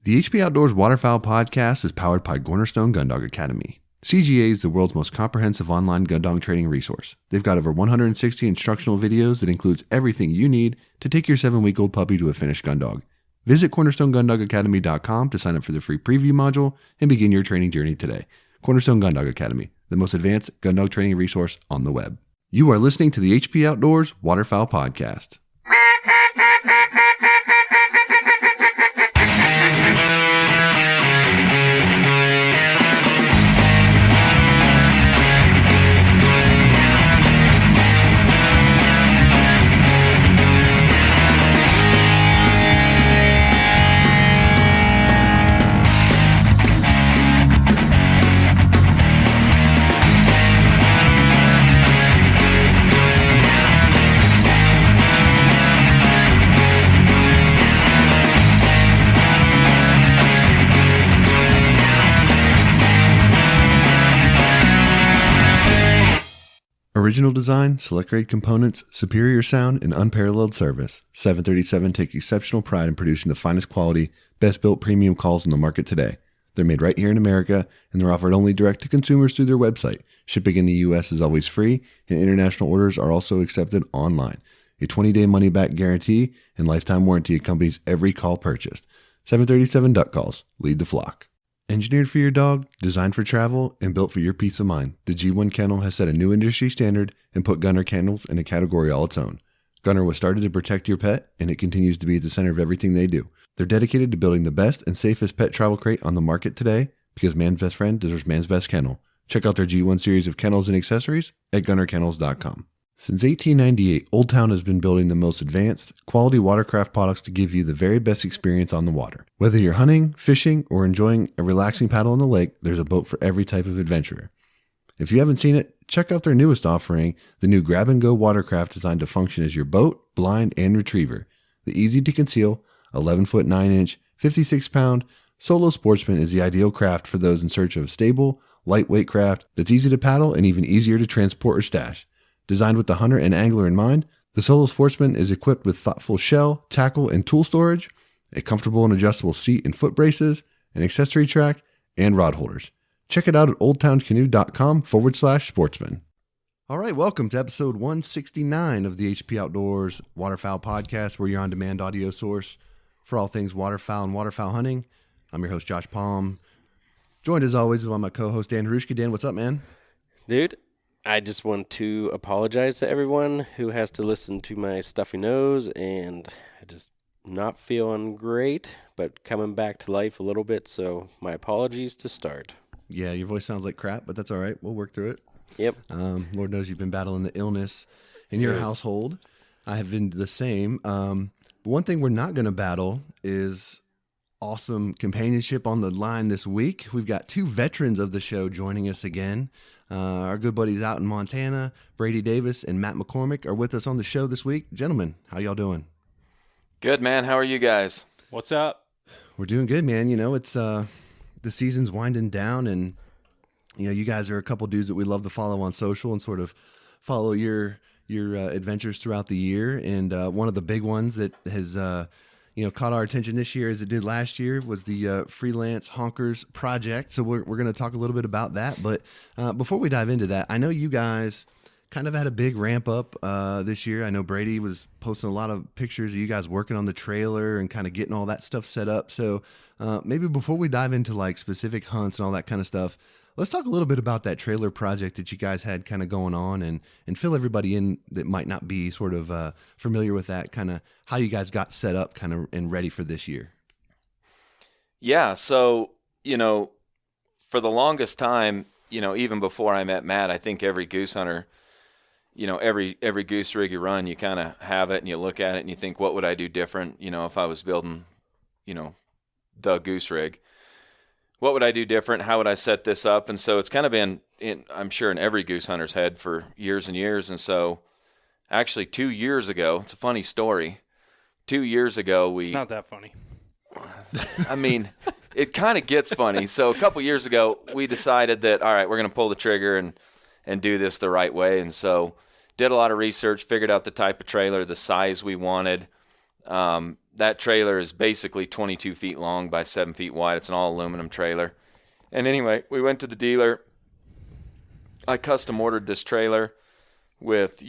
The HP Outdoors Waterfowl podcast is powered by Cornerstone Gundog Academy. CGA is the world's most comprehensive online gun dog training resource. They've got over 160 instructional videos that includes everything you need to take your 7-week-old puppy to a finished gun dog. Visit cornerstonegundogacademy.com to sign up for the free preview module and begin your training journey today. Cornerstone Gundog Academy, the most advanced gun dog training resource on the web. You are listening to the HP Outdoors Waterfowl podcast. Original design, select grade components, superior sound, and unparalleled service. 737 takes exceptional pride in producing the finest quality, best built premium calls on the market today. They're made right here in America, and they're offered only direct to consumers through their website. Shipping in the U.S. is always free, and international orders are also accepted online. A 20-day money-back guarantee and lifetime warranty accompanies every call purchased. 737 Duck Calls. Lead the flock. Engineered for your dog, designed for travel, and built for your peace of mind, the G1 Kennel has set a new industry standard and put Gunner kennels in a category all its own. Gunner was started to protect your pet, and it continues to be at the center of everything they do. They're dedicated to building the best and safest pet travel crate on the market today, because man's best friend deserves man's best kennel. Check out their G1 series of kennels and accessories at gunnerkennels.com. Since 1898, Old Town has been building the most advanced, quality watercraft products to give you the very best experience on the water. Whether you're hunting, fishing, or enjoying a relaxing paddle on the lake, there's a boat for every type of adventurer. If you haven't seen it, check out their newest offering, the new Grab-and-Go watercraft designed to function as your boat, blind, and retriever. The easy-to-conceal, 11-foot 9-inch, 56-pound Solo Sportsman is the ideal craft for those in search of a stable, lightweight craft that's easy to paddle and even easier to transport or stash. Designed with the hunter and angler in mind, the Solo Sportsman is equipped with thoughtful shell, tackle, and tool storage, a comfortable and adjustable seat and foot braces, an accessory track, and rod holders. Check it out at oldtowncanoe.com/sportsman. All right, welcome to episode 169 of the HP Outdoors Waterfowl Podcast, where your on-demand audio source for all things waterfowl and waterfowl hunting. I'm your host, Josh Palm, joined as always by my co-host, Dan Harushka. Dan, what's up, man? Dude, I just want to apologize to everyone who has to listen to my stuffy nose, and I just not feeling great, but coming back to life a little bit, so my apologies to start. Yeah, your voice sounds like crap, but that's all right. We'll work through it. Yep. Lord knows you've been battling the illness in your household. I have been the same. But one thing we're not going to battle is awesome companionship on the line this week. We've got two veterans of the show joining us again. Our good buddies out in Montana, Brady Davis and Matt McCormick, are with us on the show this week. Gentlemen, how y'all doing? Good, man. How are you guys? What's up? We're doing good, man. You know, it's the season's winding down, and you know, you guys are a couple dudes that we love to follow on social and sort of follow your adventures throughout the year. And one of the big ones that has caught our attention this year, as it did last year, was the Freelance Honkers project. So we're going to talk a little bit about that. But before we dive into that, I know you guys kind of had a big ramp up this year. I know Brady was posting a lot of pictures of you guys working on the trailer and kind of getting all that stuff set up. So maybe before we dive into like specific hunts and all that kind of stuff, let's talk a little bit about that trailer project that you guys had kind of going on, and fill everybody in that might not be sort of familiar with that, kind of how you guys got set up kind of and ready for this year. Yeah, so, for the longest time, even before I met Matt, I think every goose hunter, every goose rig you run, you kind of have it and you look at it and you think, what would I do different, if I was building, the goose rig? What would I do different? How would I set this up? And so it's kind of been, I'm sure, in every goose hunter's head for years and years. And so actually 2 years ago, it's a funny story. 2 years ago, It's not that funny. I mean, it kind of gets funny. So a couple years ago, we decided that, all right, we're going to pull the trigger and do this the right way. And so did a lot of research, figured out the type of trailer, the size we wanted, that trailer is basically 22 feet long by 7 feet wide. It's an all aluminum trailer. And anyway, we went to the dealer. I custom ordered this trailer with,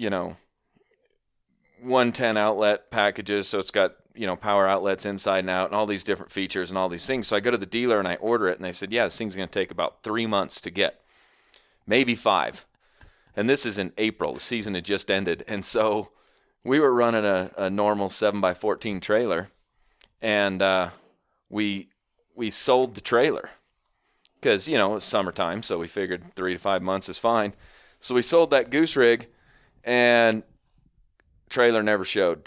110 outlet packages. So it's got, power outlets inside and out and all these different features and all these things. So I go to the dealer and I order it and they said, yeah, this thing's going to take about 3 months to get, maybe 5. And this is in April. The season had just ended. And so we were running a normal 7x14 trailer, and we sold the trailer because, it's summertime, so we figured 3 to 5 months is fine. So we sold that goose rig, and trailer never showed.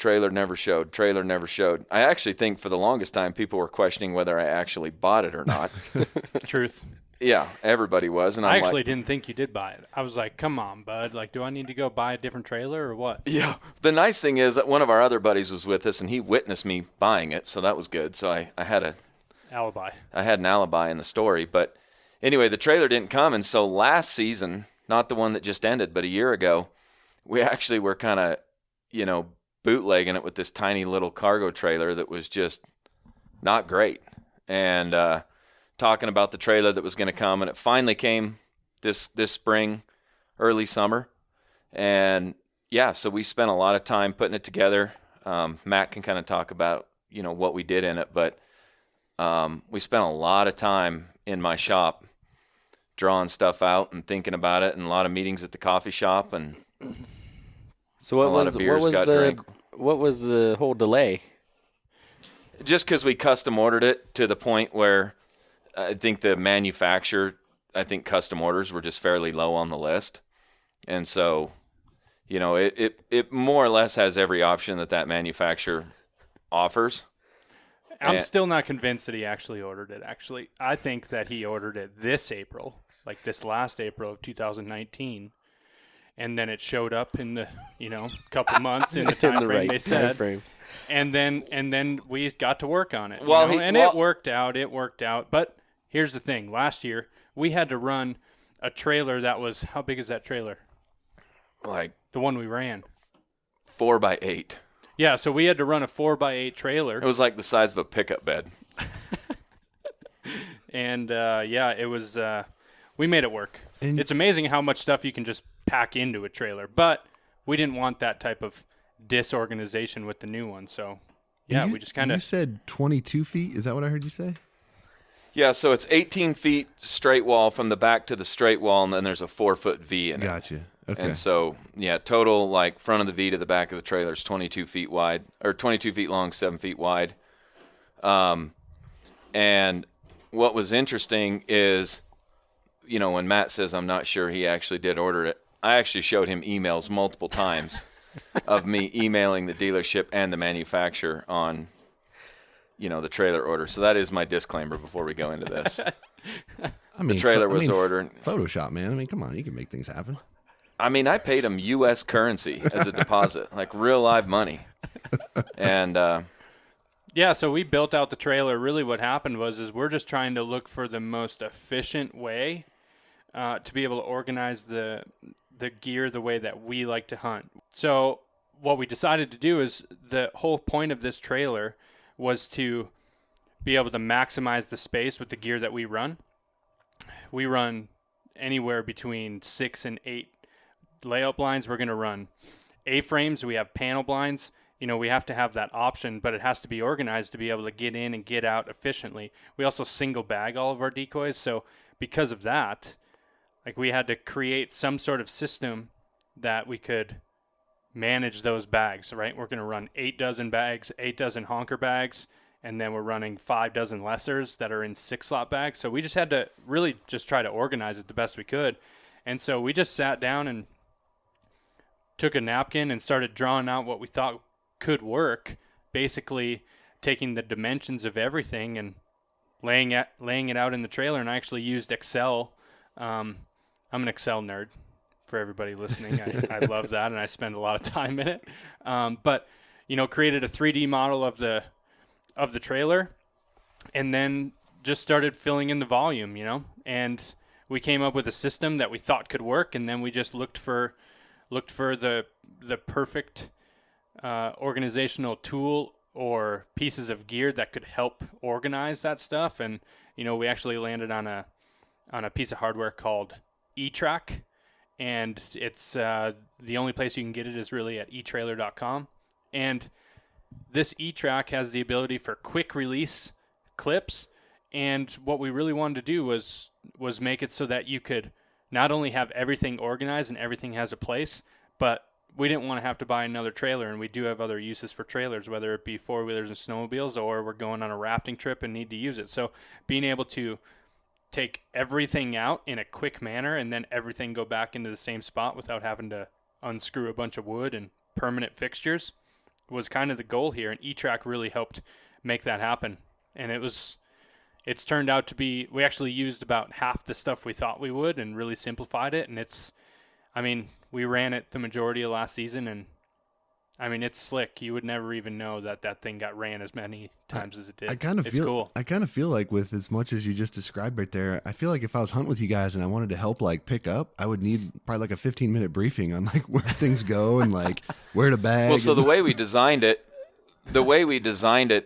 I actually think for the longest time people were questioning whether I actually bought it or not. Truth. Yeah, everybody was. And I actually didn't think you did buy it. I was like, come on, bud. Like, do I need to go buy a different trailer or what? Yeah. The nice thing is that one of our other buddies was with us, and he witnessed me buying it, so that was good. So I had an alibi in the story. But anyway, the trailer didn't come, and so last season, not the one that just ended, but a year ago, we actually were kind of, bootlegging it with this tiny little cargo trailer that was just not great. And talking about the trailer that was going to come, and it finally came this spring, early summer. And yeah, so we spent a lot of time putting it together. Matt can kind of talk about, what we did in it, but we spent a lot of time in my shop drawing stuff out and thinking about it, and a lot of meetings at the coffee shop, and so what was the whole delay? Just because we custom ordered it to the point where I think the manufacturer, custom orders were just fairly low on the list. And so, it more or less has every option that manufacturer offers. I'm still not convinced that he actually ordered it. Actually, I think that he ordered it this April, like this last April of 2019. And then it showed up in the, couple months in the time frame they said. And then we got to work on it. It worked out. But here's the thing. Last year, we had to run a trailer that was, how big is that trailer? Like the one we ran. 4x8. Yeah, so we had to run a 4x8 trailer. It was like the size of a pickup bed. And, it was, we made it work. And it's amazing how much stuff you can just pack into a trailer. But we didn't want that type of disorganization with the new one. So, yeah, we just kind of... You said 22 feet? Is that what I heard you say? Yeah, so it's 18 feet straight wall from the back to the straight wall, and then there's a 4-foot V in it. Gotcha. Okay. And so, yeah, total, like, front of the V to the back of the trailer is 22 feet wide, or 22 feet long, 7 feet wide. And what was interesting is, when Matt says I'm not sure he actually did order it, I actually showed him emails multiple times of me emailing the dealership and the manufacturer on, the trailer order. So that is my disclaimer before we go into this. The trailer was ordered. Photoshop, man. Come on, you can make things happen. I paid him U.S. currency as a deposit, like real live money. And yeah, so we built out the trailer. Really what happened is we're just trying to look for the most efficient way to be able to organize the gear the way that we like to hunt. So what we decided to do is the whole point of this trailer was to be able to maximize the space with the gear that we run. We run anywhere between 6 and 8 layout blinds. We're going to run A-frames. We have panel blinds. We have to have that option, but it has to be organized to be able to get in and get out efficiently. We also single bag all of our decoys. So because of that, we had to create some sort of system that we could manage those bags, right? We're going to run 8 dozen bags, 8 dozen honker bags, and then we're running 5 dozen lessers that are in 6-slot bags. So we just had to really just try to organize it the best we could. And so we just sat down and took a napkin and started drawing out what we thought could work, basically taking the dimensions of everything and laying it out in the trailer. And I actually used Excel. I'm an Excel nerd for everybody listening. I love that, and I spend a lot of time in it. But created a 3D model of the trailer, and then just started filling in the volume. And we came up with a system that we thought could work, and then we just looked for the perfect organizational tool or pieces of gear that could help organize that stuff. And, we actually landed on a piece of hardware called E-Track, and it's the only place you can get it is really at etrailer.com. And this E-Track has the ability for quick release clips, and what we really wanted to do was make it so that you could not only have everything organized and everything has a place, but we didn't want to have to buy another trailer, and we do have other uses for trailers, whether it be four-wheelers and snowmobiles, or we're going on a rafting trip and need to use it. So being able to take everything out in a quick manner and then everything go back into the same spot without having to unscrew a bunch of wood and permanent fixtures was kind of the goal here, and E-Track really helped make that happen. And it's turned out to be, we actually used about half the stuff we thought we would and really simplified it. And we ran it the majority of last season, and it's slick. You would never even know that thing got ran as many times as it did. It's cool. I kind of feel like with as much as you just described right there, I feel like if I was hunting with you guys and I wanted to help like pick up, I would need probably like a 15-minute briefing on like where things go and like where to bag. Well, so the way we designed it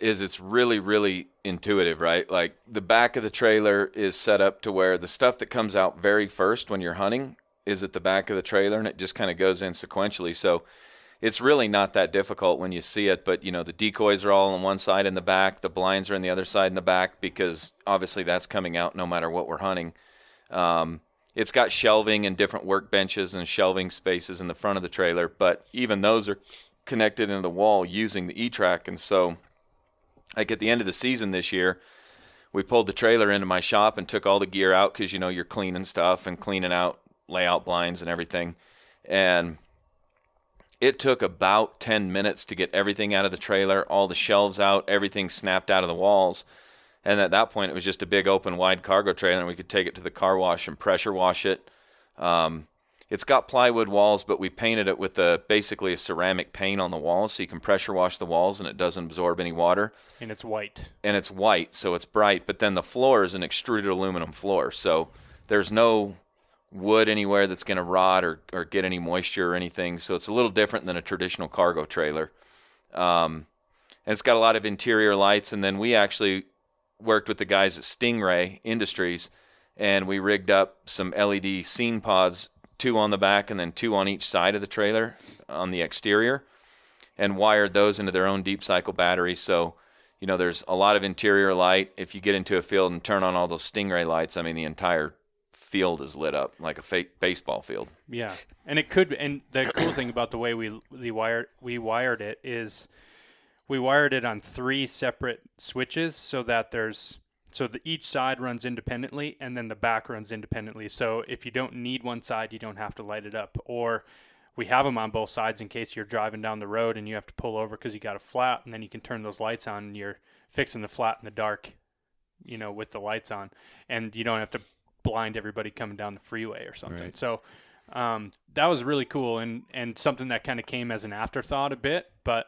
is it's really, really intuitive, right? Like the back of the trailer is set up to where the stuff that comes out very first when you're hunting is at the back of the trailer, and it just kind of goes in sequentially. So it's really not that difficult when you see it, but the decoys are all on one side in the back, the blinds are on the other side in the back, because obviously that's coming out no matter what we're hunting. It's got shelving and different workbenches and shelving spaces in the front of the trailer, but even those are connected into the wall using the E-Track. And so like at the end of the season this year, we pulled the trailer into my shop and took all the gear out, because you're cleaning stuff and cleaning out layout blinds and everything. And it took about 10 minutes to get everything out of the trailer, all the shelves out, everything snapped out of the walls. And at that point, it was just a big open wide cargo trailer, and we could take it to the car wash and pressure wash it. It's got plywood walls, but we painted it with basically a ceramic paint on the walls, so you can pressure wash the walls and it doesn't absorb any water. And it's white. So it's bright. But then the floor is an extruded aluminum floor, so there's no wood anywhere that's going to rot or get any moisture or anything. So it's a little different than a traditional cargo trailer. And it's got a lot of interior lights. And then we actually worked with the guys at Stingray Industries, and we rigged up some LED scene pods, 2 on the back and then 2 on each side of the trailer on the exterior, and wired those into their own deep cycle batteries. So, there's a lot of interior light. If you get into a field and turn on all those Stingray lights, the entire field is lit up like a fake baseball field. Yeah, and it could. And the cool thing about the way we wired it is we wired it on 3 separate switches, so that each side runs independently, and then the back runs independently. So if you don't need one side, you don't have to light it up. Or we have them on both sides in case you're driving down the road and you have to pull over because you got a flat, and then you can turn those lights on and you're fixing the flat in the dark, with the lights on, and you don't have to blind everybody coming down the freeway or something. Right. So that was really cool, and something that kind of came as an afterthought a bit, but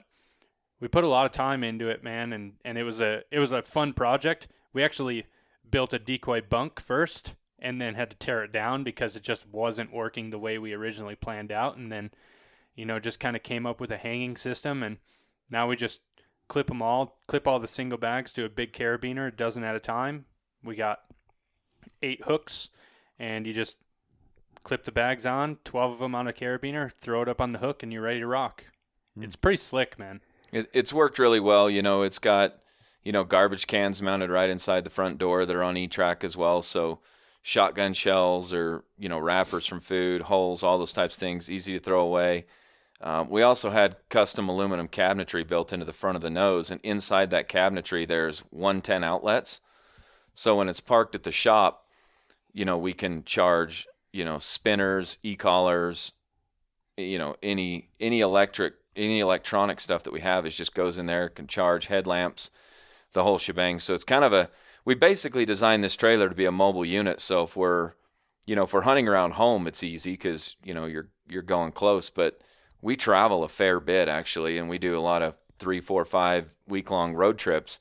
we put a lot of time into it, man, and it was a fun project. We actually built a decoy bunk first and then had to tear it down because it just wasn't working the way we originally planned out, and then just kind of came up with a hanging system, and now we just clip all the single bags to a big carabiner, a dozen at a time. We got 8 hooks, and you just clip the bags on, 12 of them on a carabiner, throw it up on the hook, and you're ready to rock. It's pretty slick, man. It's worked really well. It's got, garbage cans mounted right inside the front door that are on E-Track as well. So shotgun shells or, wrappers from food, holes, all those types of things, easy to throw away. We also had custom aluminum cabinetry built into the front of the nose, and inside that cabinetry there's 110 outlets. So when it's parked at the shop, we can charge, spinners, e-collars, any electronic stuff that we have is just goes in there, can charge headlamps, the whole shebang. So it's kind of we basically designed this trailer to be a mobile unit. So if we're hunting around home, it's easy because, you're going close, but we travel a fair bit actually. And we do a lot of 3, 4, 5 week-long road trips.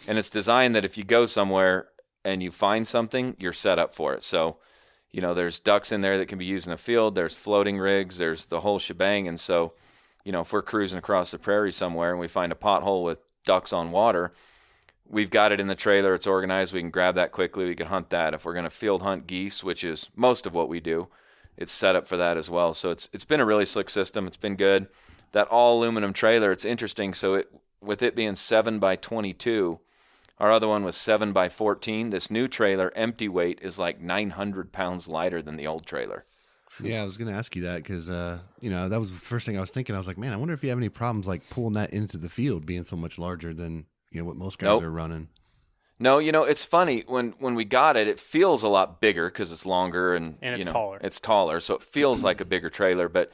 And it's designed that if you go somewhere and you find something, you're set up for it. So, there's ducks in there that can be used in a field. There's floating rigs. There's the whole shebang. And so, if we're cruising across the prairie somewhere and we find a pothole with ducks on water. We've got it in the trailer. It's organized. We can grab that quickly. We can hunt that. If we're going to field hunt geese, which is most of what we do, it's set up for that as well. So it's been a really slick system. It's been good. That all aluminum trailer, it's interesting. So with it being 7x22, our other one was 7x14. This new trailer, empty weight, is like 900 pounds lighter than the old trailer. Yeah, I was going to ask you that because, that was the first thing I was thinking. I was like, man, I wonder if you have any problems like pulling that into the field being so much larger than, what most guys are running. No, it's funny. When we got it, it feels a lot bigger because it's longer and it's taller. It's taller, so it feels like a bigger trailer. But,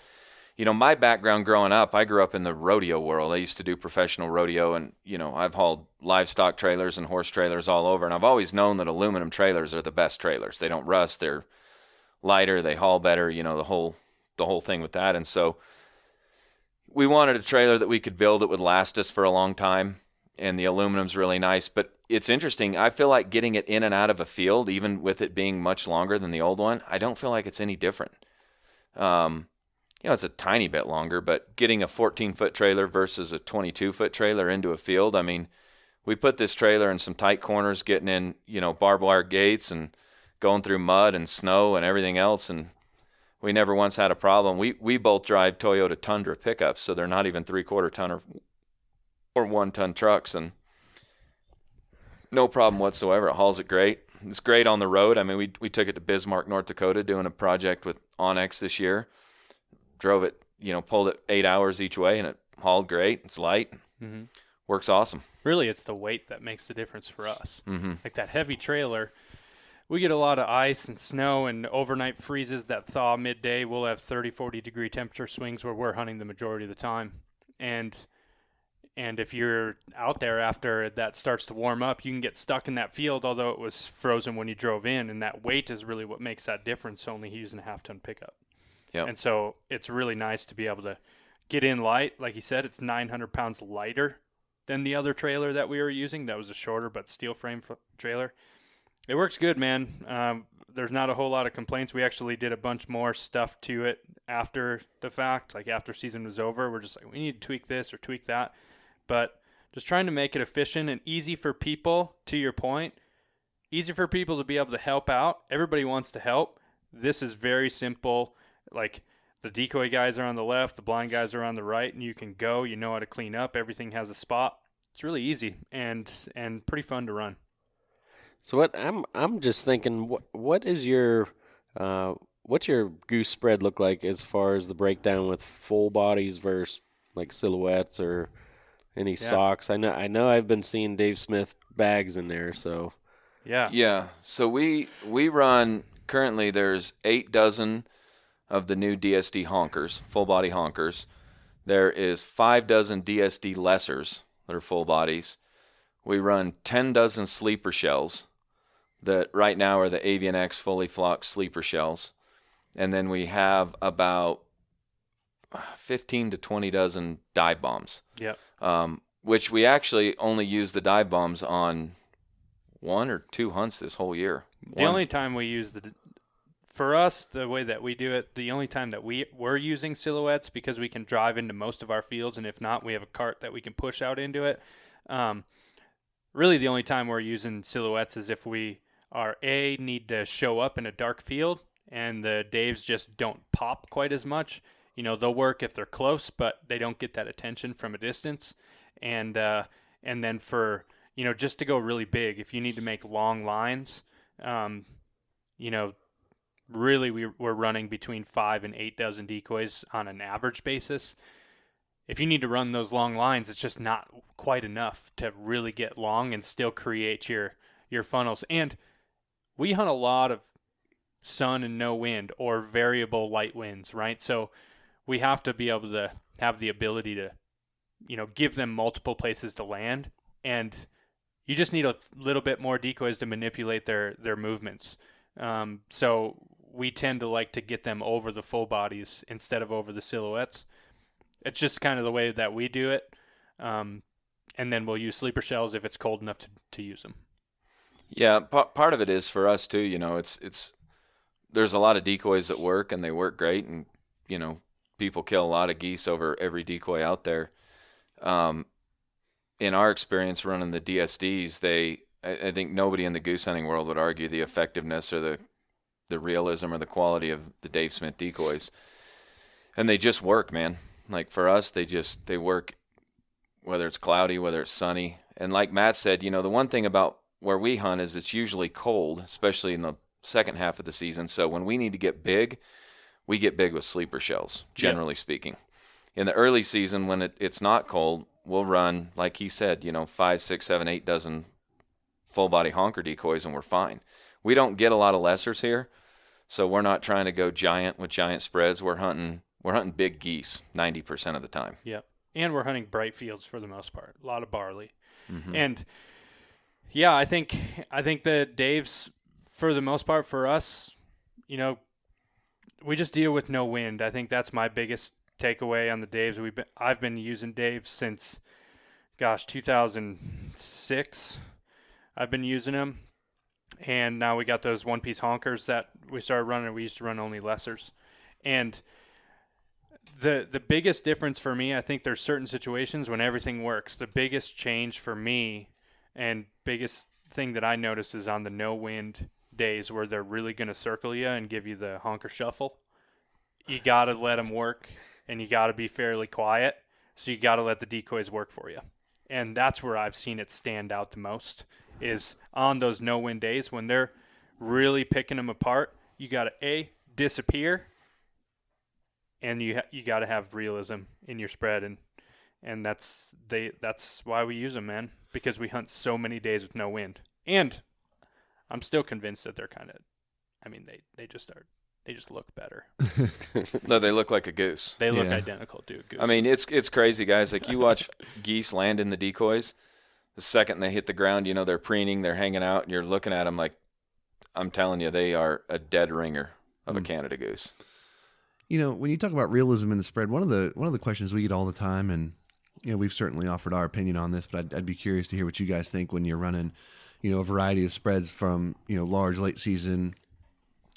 my background growing up, I grew up in the rodeo world. I used to do professional rodeo, and, I've hauled livestock trailers and horse trailers all over. And I've always known that aluminum trailers are the best trailers. They don't rust. They're lighter. They haul better, the whole thing with that. And so we wanted a trailer that we could build that would last us for a long time. And the aluminum's really nice. But it's interesting. I feel like getting it in and out of a field, even with it being much longer than the old one, I don't feel like it's any different. It's a tiny bit longer, but getting a 14-foot trailer versus a 22-foot trailer into a field, I mean, we put this trailer in some tight corners, getting in, barbed wire gates and going through mud and snow and everything else, and we never once had a problem. We both drive Toyota Tundra pickups, so they're not even 3/4 ton or 1 ton trucks, and no problem whatsoever. It hauls it great. It's great on the road. I mean, we took it to Bismarck, North Dakota, doing a project with Onyx this year. Drove it, pulled it 8 hours each way, and it hauled great. It's light. Mm-hmm. Works awesome. Really, it's the weight that makes the difference for us. Mm-hmm. Like that heavy trailer, we get a lot of ice and snow and overnight freezes that thaw midday. We'll have 30, 40 degree temperature swings where we're hunting the majority of the time. And if you're out there after that starts to warm up, you can get stuck in that field, although it was frozen when you drove in. And that weight is really what makes that difference, only using a half-ton pickup. Yep. And so it's really nice to be able to get in light. Like you said, it's 900 pounds lighter than the other trailer that we were using. That was a shorter but steel frame trailer. It works good, man. There's not a whole lot of complaints. We actually did a bunch more stuff to it after the fact. Like after season was over, we're just like, we need to tweak this or tweak that. But just trying to make it efficient and easy for people, to your point, easy for people to be able to help out. Everybody wants to help. This is very simple. Like the decoy guys are on the left, the blind guys are on the right, and you can go. You know how to clean up. Everything has a spot. It's really easy and pretty fun to run. So what I'm just thinking, what is your what's your goose spread look like as far as the breakdown with full bodies versus like silhouettes or any socks? I know I've been seeing Dave Smith bags in there, so yeah. So we run currently. There's 8 dozen of the new DSD honkers, full body honkers. There is 5 dozen DSD lessers that are full bodies. We run 10 dozen sleeper shells that right now are the Avian X fully flocked sleeper shells. And then we have about 15 to 20 dozen dive bombs. Yep. Which we actually only use the dive bombs on 1 or 2 hunts this whole year. The only time we use for us, the way that we do it, the only time that we're using silhouettes, because we can drive into most of our fields, and if not, we have a cart that we can push out into it. Really, the only time we're using silhouettes is if we need to show up in a dark field, and the Daves just don't pop quite as much. They'll work if they're close, but they don't get that attention from a distance. And then for, just to go really big, if you need to make long lines, really we're running between 5 and 8 dozen decoys on an average basis. If you need to run those long lines, it's just not quite enough to really get long and still create your funnels. And we hunt a lot of sun and no wind or variable light winds, right? So we have to be able to have the ability to, give them multiple places to land. And you just need a little bit more decoys to manipulate their movements. So we tend to like to get them over the full bodies instead of over the silhouettes. It's just kind of the way that we do it. And then we'll use sleeper shells if it's cold enough to use them. Yeah, part of it is for us too. It's there's a lot of decoys that work and they work great, and people kill a lot of geese over every decoy out there. in our experience running the DSDs, I think nobody in the goose hunting world would argue the effectiveness or the realism or the quality of the Dave Smith decoys. And they just work, man. Like for us, they work whether it's cloudy, whether it's sunny. And like Matt said, the one thing about where we hunt is it's usually cold, especially in the second half of the season. So when we need to get big, we get big with sleeper shells, generally speaking. In the early season, when it's not cold, we'll run, like he said, 5, 6, 7, 8 dozen full-body honker decoys, and we're fine. We don't get a lot of lessers here, so we're not trying to go giant with giant spreads. We're hunting big geese 90% of the time. Yep. And we're hunting bright fields for the most part. A lot of barley. Mm-hmm. And, yeah, I think the Daves, for the most part for us, we just deal with no wind. I think that's my biggest takeaway on the Daves. I've been using Daves since, 2006. I've been using them, and now we got those one-piece honkers that we started running. We used to run only lessers, and the biggest difference for me, I think there's certain situations when everything works. The biggest change for me and biggest thing that I notice is on the no-wind days where they're really going to circle you and give you the honker shuffle. You got to let them work, and you got to be fairly quiet, so you got to let the decoys work for you. And that's where I've seen it stand out the most, is on those no-wind days when they're really picking them apart. You got to, disappear, and you got to have realism in your spread, and that's why we use them, man, because we hunt so many days with no wind. And I'm still convinced that they're kind of, they just look better. No, they look like a goose. They look identical to a goose. It's crazy, guys. Like, you watch geese land in the decoys, the second they hit the ground, they're preening, they're hanging out, and you're looking at them like, I'm telling you, they are a dead ringer of a Canada goose. When you talk about realism in the spread, one of the questions we get all the time, and we've certainly offered our opinion on this, but I'd be curious to hear what you guys think when you're running, a variety of spreads from large late season,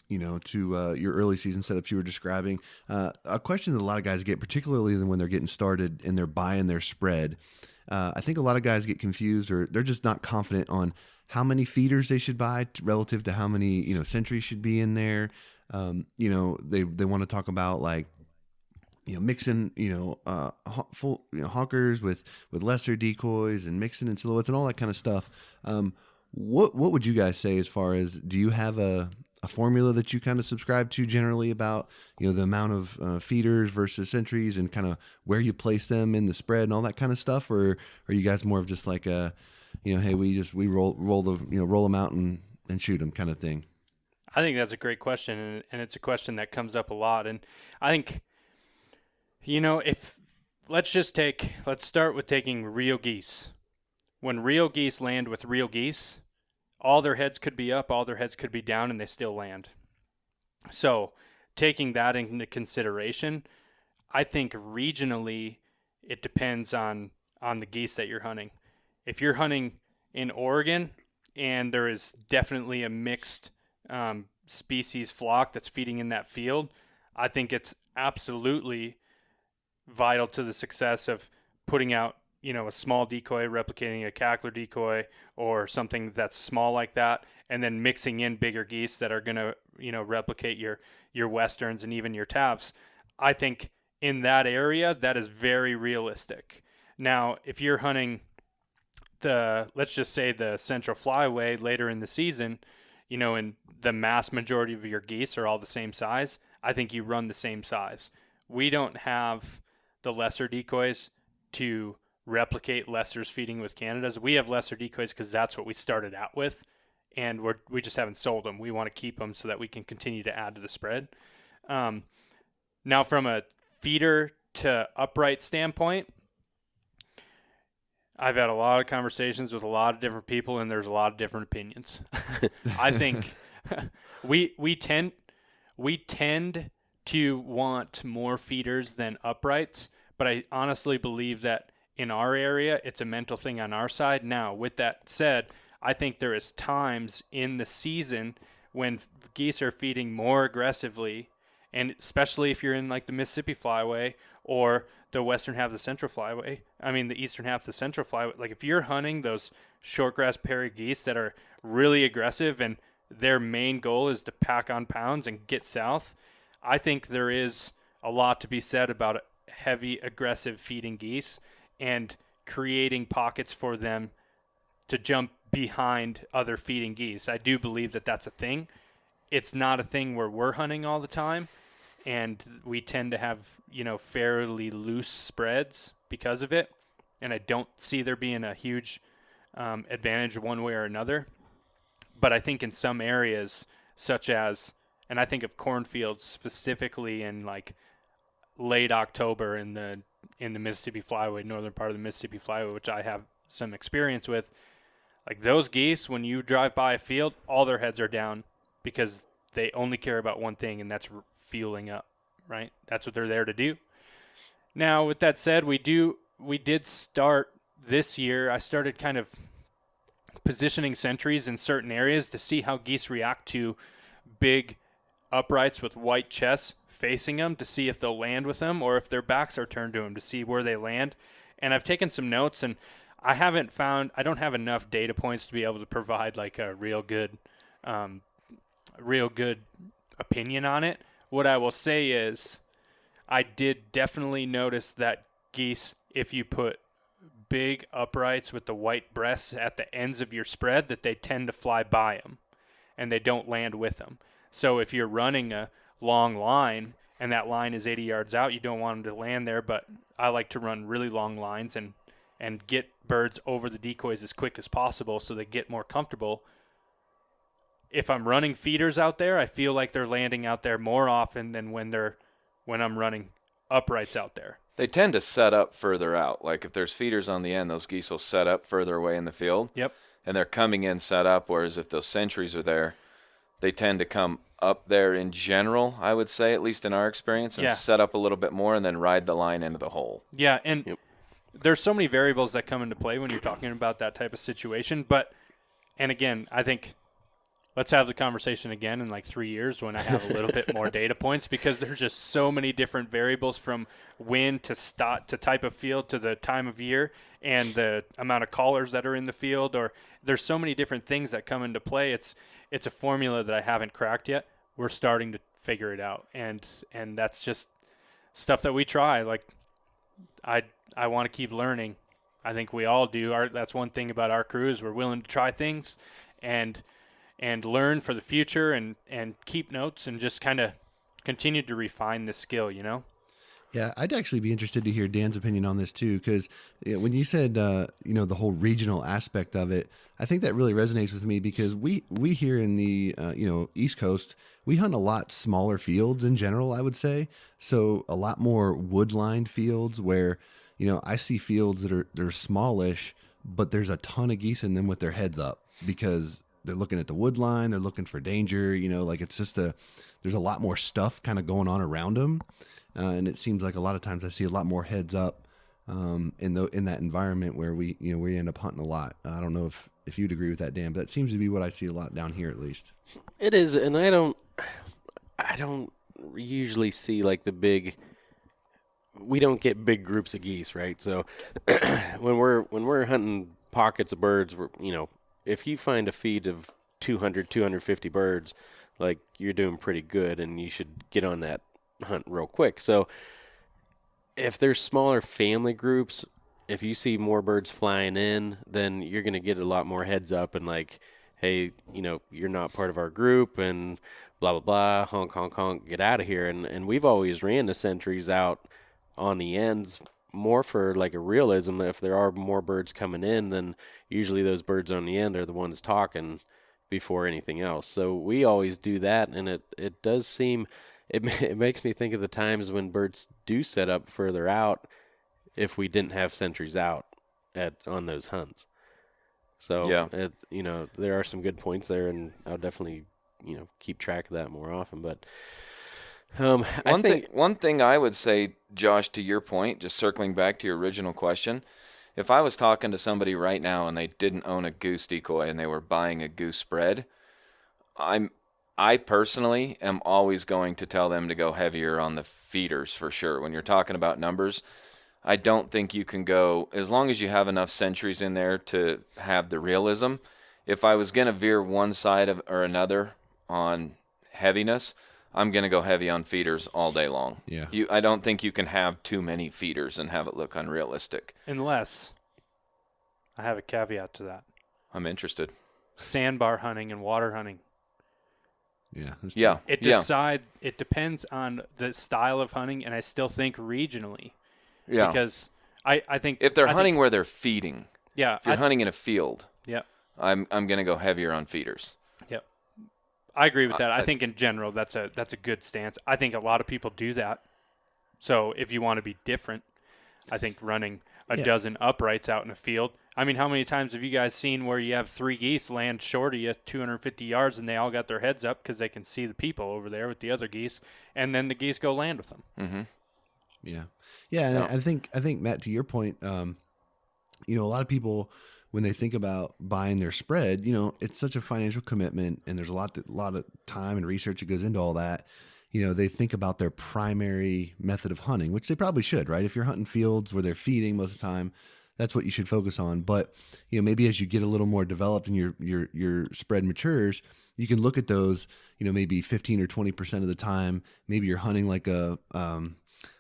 to your early season setups you were describing. A question that a lot of guys get, particularly when they're getting started and they're buying their spread. I think a lot of guys get confused, or they're just not confident on how many feeders they should buy relative to how many sentries should be in there. They want to talk about mixing full honkers with lesser decoys and mixing in silhouettes and all that kind of stuff. What would you guys say as far as, do you have a formula that you kind of subscribe to generally about the amount of feeders versus sentries and kind of where you place them in the spread and all that kind of stuff, or are you guys more of just like a hey, we roll them out and shoot them kind of thing? I think that's a great question, and it's a question that comes up a lot. And I think, let's start with taking real geese. When real geese land with real geese, all their heads could be up, all their heads could be down, and they still land. So taking that into consideration, I think regionally it depends on the geese that you're hunting. If you're hunting in Oregon and there is definitely a mixed species flock that's feeding in that field, I think it's absolutely vital to the success of putting out a small decoy, replicating a cackler decoy or something that's small like that, and then mixing in bigger geese that are going to, replicate your westerns and even your tavs. I think in that area, that is very realistic. Now, if you're hunting let's just say the central flyway later in the season, and the mass majority of your geese are all the same size, I think you run the same size. We don't have the lesser decoys to replicate lessers feeding with Canadas. We have lesser decoys because that's what we started out with, and we just haven't sold them. We want to keep them so that we can continue to add to the spread. Now, from a feeder to upright standpoint, I've had a lot of conversations with a lot of different people, and there's a lot of different opinions. I think we tend to want more feeders than uprights, but I honestly believe that in our area, it's a mental thing on our side. Now, with that said, I think there is times in the season when geese are feeding more aggressively, and especially if you're in like the Mississippi Flyway or western half of the Central Flyway. I mean, the eastern half of the Central Flyway. Like, if you're hunting those shortgrass prairie geese that are really aggressive and their main goal is to pack on pounds and get south, I think there is a lot to be said about heavy, aggressive feeding geese and creating pockets for them to jump behind other feeding geese. I do believe that that's a thing. It's not a thing where we're hunting all the time, and we tend to have, fairly loose spreads because of it. And I don't see there being a huge advantage one way or another. But I think in some areas, such as, and I think of cornfields specifically in like late October in the Mississippi Flyway, northern part of the Mississippi Flyway, which I have some experience with. Like, those geese, when you drive by a field, all their heads are down because they only care about one thing, and that's fueling up, right? That's what they're there to do. Now, with that said, we did start this year. I started kind of positioning sentries in certain areas to see how geese react to big uprights with white chests facing them, to see if they'll land with them or if their backs are turned to them, to see where they land. And I've taken some notes, and I don't have enough data points to be able to provide like a real good opinion on it. What I will say is I did definitely notice that geese, if you put big uprights with the white breasts at the ends of your spread, that they tend to fly by them and they don't land with them. So if you're running a long line and that line is 80 yards out, you don't want them to land there, but I like to run really long lines and get birds over the decoys as quick as possible so they get more comfortable. If I'm running feeders out there, I feel like they're landing out there more often than when I'm running uprights out there. They tend to set up further out. Like, if there's feeders on the end, those geese will set up further away in the field. Yep. And they're coming in set up, whereas if those sentries are there, they tend to come up there in general, I would say, at least in our experience, and set up a little bit more and then ride the line into the hole. Yeah, and there's so many variables that come into play when you're talking about that type of situation. And again, I think let's have the conversation again in like 3 years when I have a little bit more data points, because there's just so many different variables, from wind to type of field to the time of year and the amount of callers that are in the field. Or there's so many different things that come into play. It's a formula that I haven't cracked yet. We're starting to figure it out, and that's just stuff that we try. Like, I want to keep learning. I think we all do. That's one thing about our crew, is we're willing to try things and learn for the future and keep notes and just kind of continue to refine the skill, Yeah, I'd actually be interested to hear Dan's opinion on this too, because when you said the whole regional aspect of it, I think that really resonates with me, because we here in the East Coast, we hunt a lot smaller fields in general, I would say. So a lot more wood-lined fields where I see fields that they're smallish, but there's a ton of geese in them with their heads up because they're looking at the wood line, they're looking for danger. Like, it's just there's a lot more stuff kind of going on around them. And it seems like a lot of times I see a lot more heads up in that environment where we end up hunting a lot. I don't know if you'd agree with that, Dan, but that seems to be what I see a lot down here, at least. It is, and I don't usually see like the big. We don't get big groups of geese, right? So when we're hunting pockets of birds, if you find a feed of 200, 250 birds, like, you're doing pretty good, and you should get on that hunt real quick. So if there's smaller family groups, if you see more birds flying in, then you're going to get a lot more heads up and like, hey, you're not part of our group and blah, blah, blah, honk, honk, honk, get out of here. And we've always ran the sentries out on the ends more for like a realism. If there are more birds coming in, then usually those birds on the end are the ones talking before anything else. So we always do that, and it does seem... It makes me think of the times when birds do set up further out if we didn't have sentries out on those hunts. So, there are some good points there, and I'll definitely, keep track of that more often. But one thing I would say, Josh, to your point, just circling back to your original question, if I was talking to somebody right now and they didn't own a goose decoy and they were buying a goose spread, I personally am always going to tell them to go heavier on the feeders for sure. When you're talking about numbers, I don't think you can go, as long as you have enough centuries in there to have the realism. If I was going to veer one side or another on heaviness, I'm going to go heavy on feeders all day long. Yeah. I don't think you can have too many feeders and have it look unrealistic. Unless, I have a caveat to that. I'm interested. Sandbar hunting and water hunting. Yeah. That's Yeah. It depends on the style of hunting, and I still think regionally. Yeah. Because I think If they're hunting where they're feeding, yeah, if you're hunting in a field, yeah, I'm going to go heavier on feeders. yep. I agree with that. I think in general that's a good stance. I think a lot of people do that. So if you want to be different, I think running a dozen uprights out in a field. I mean, how many times have you guys seen where you have 3 geese land short of you 250 yards and they all got their heads up because they can see the people over there with the other geese, and then the geese go land with them? Mm-hmm. Yeah. Yeah. And I think, Matt, to your point, you know, a lot of people, when they think about buying their spread, you know, it's such a financial commitment and there's a lot of time and research that goes into all that. You know, they think about their primary method of hunting, which they probably should, right? If you're hunting fields where they're feeding most of the time, that's what you should focus on. But, you know, maybe as you get a little more developed and your spread matures, you can look at those, you know, maybe 15 or 20% of the time. Maybe you're hunting like a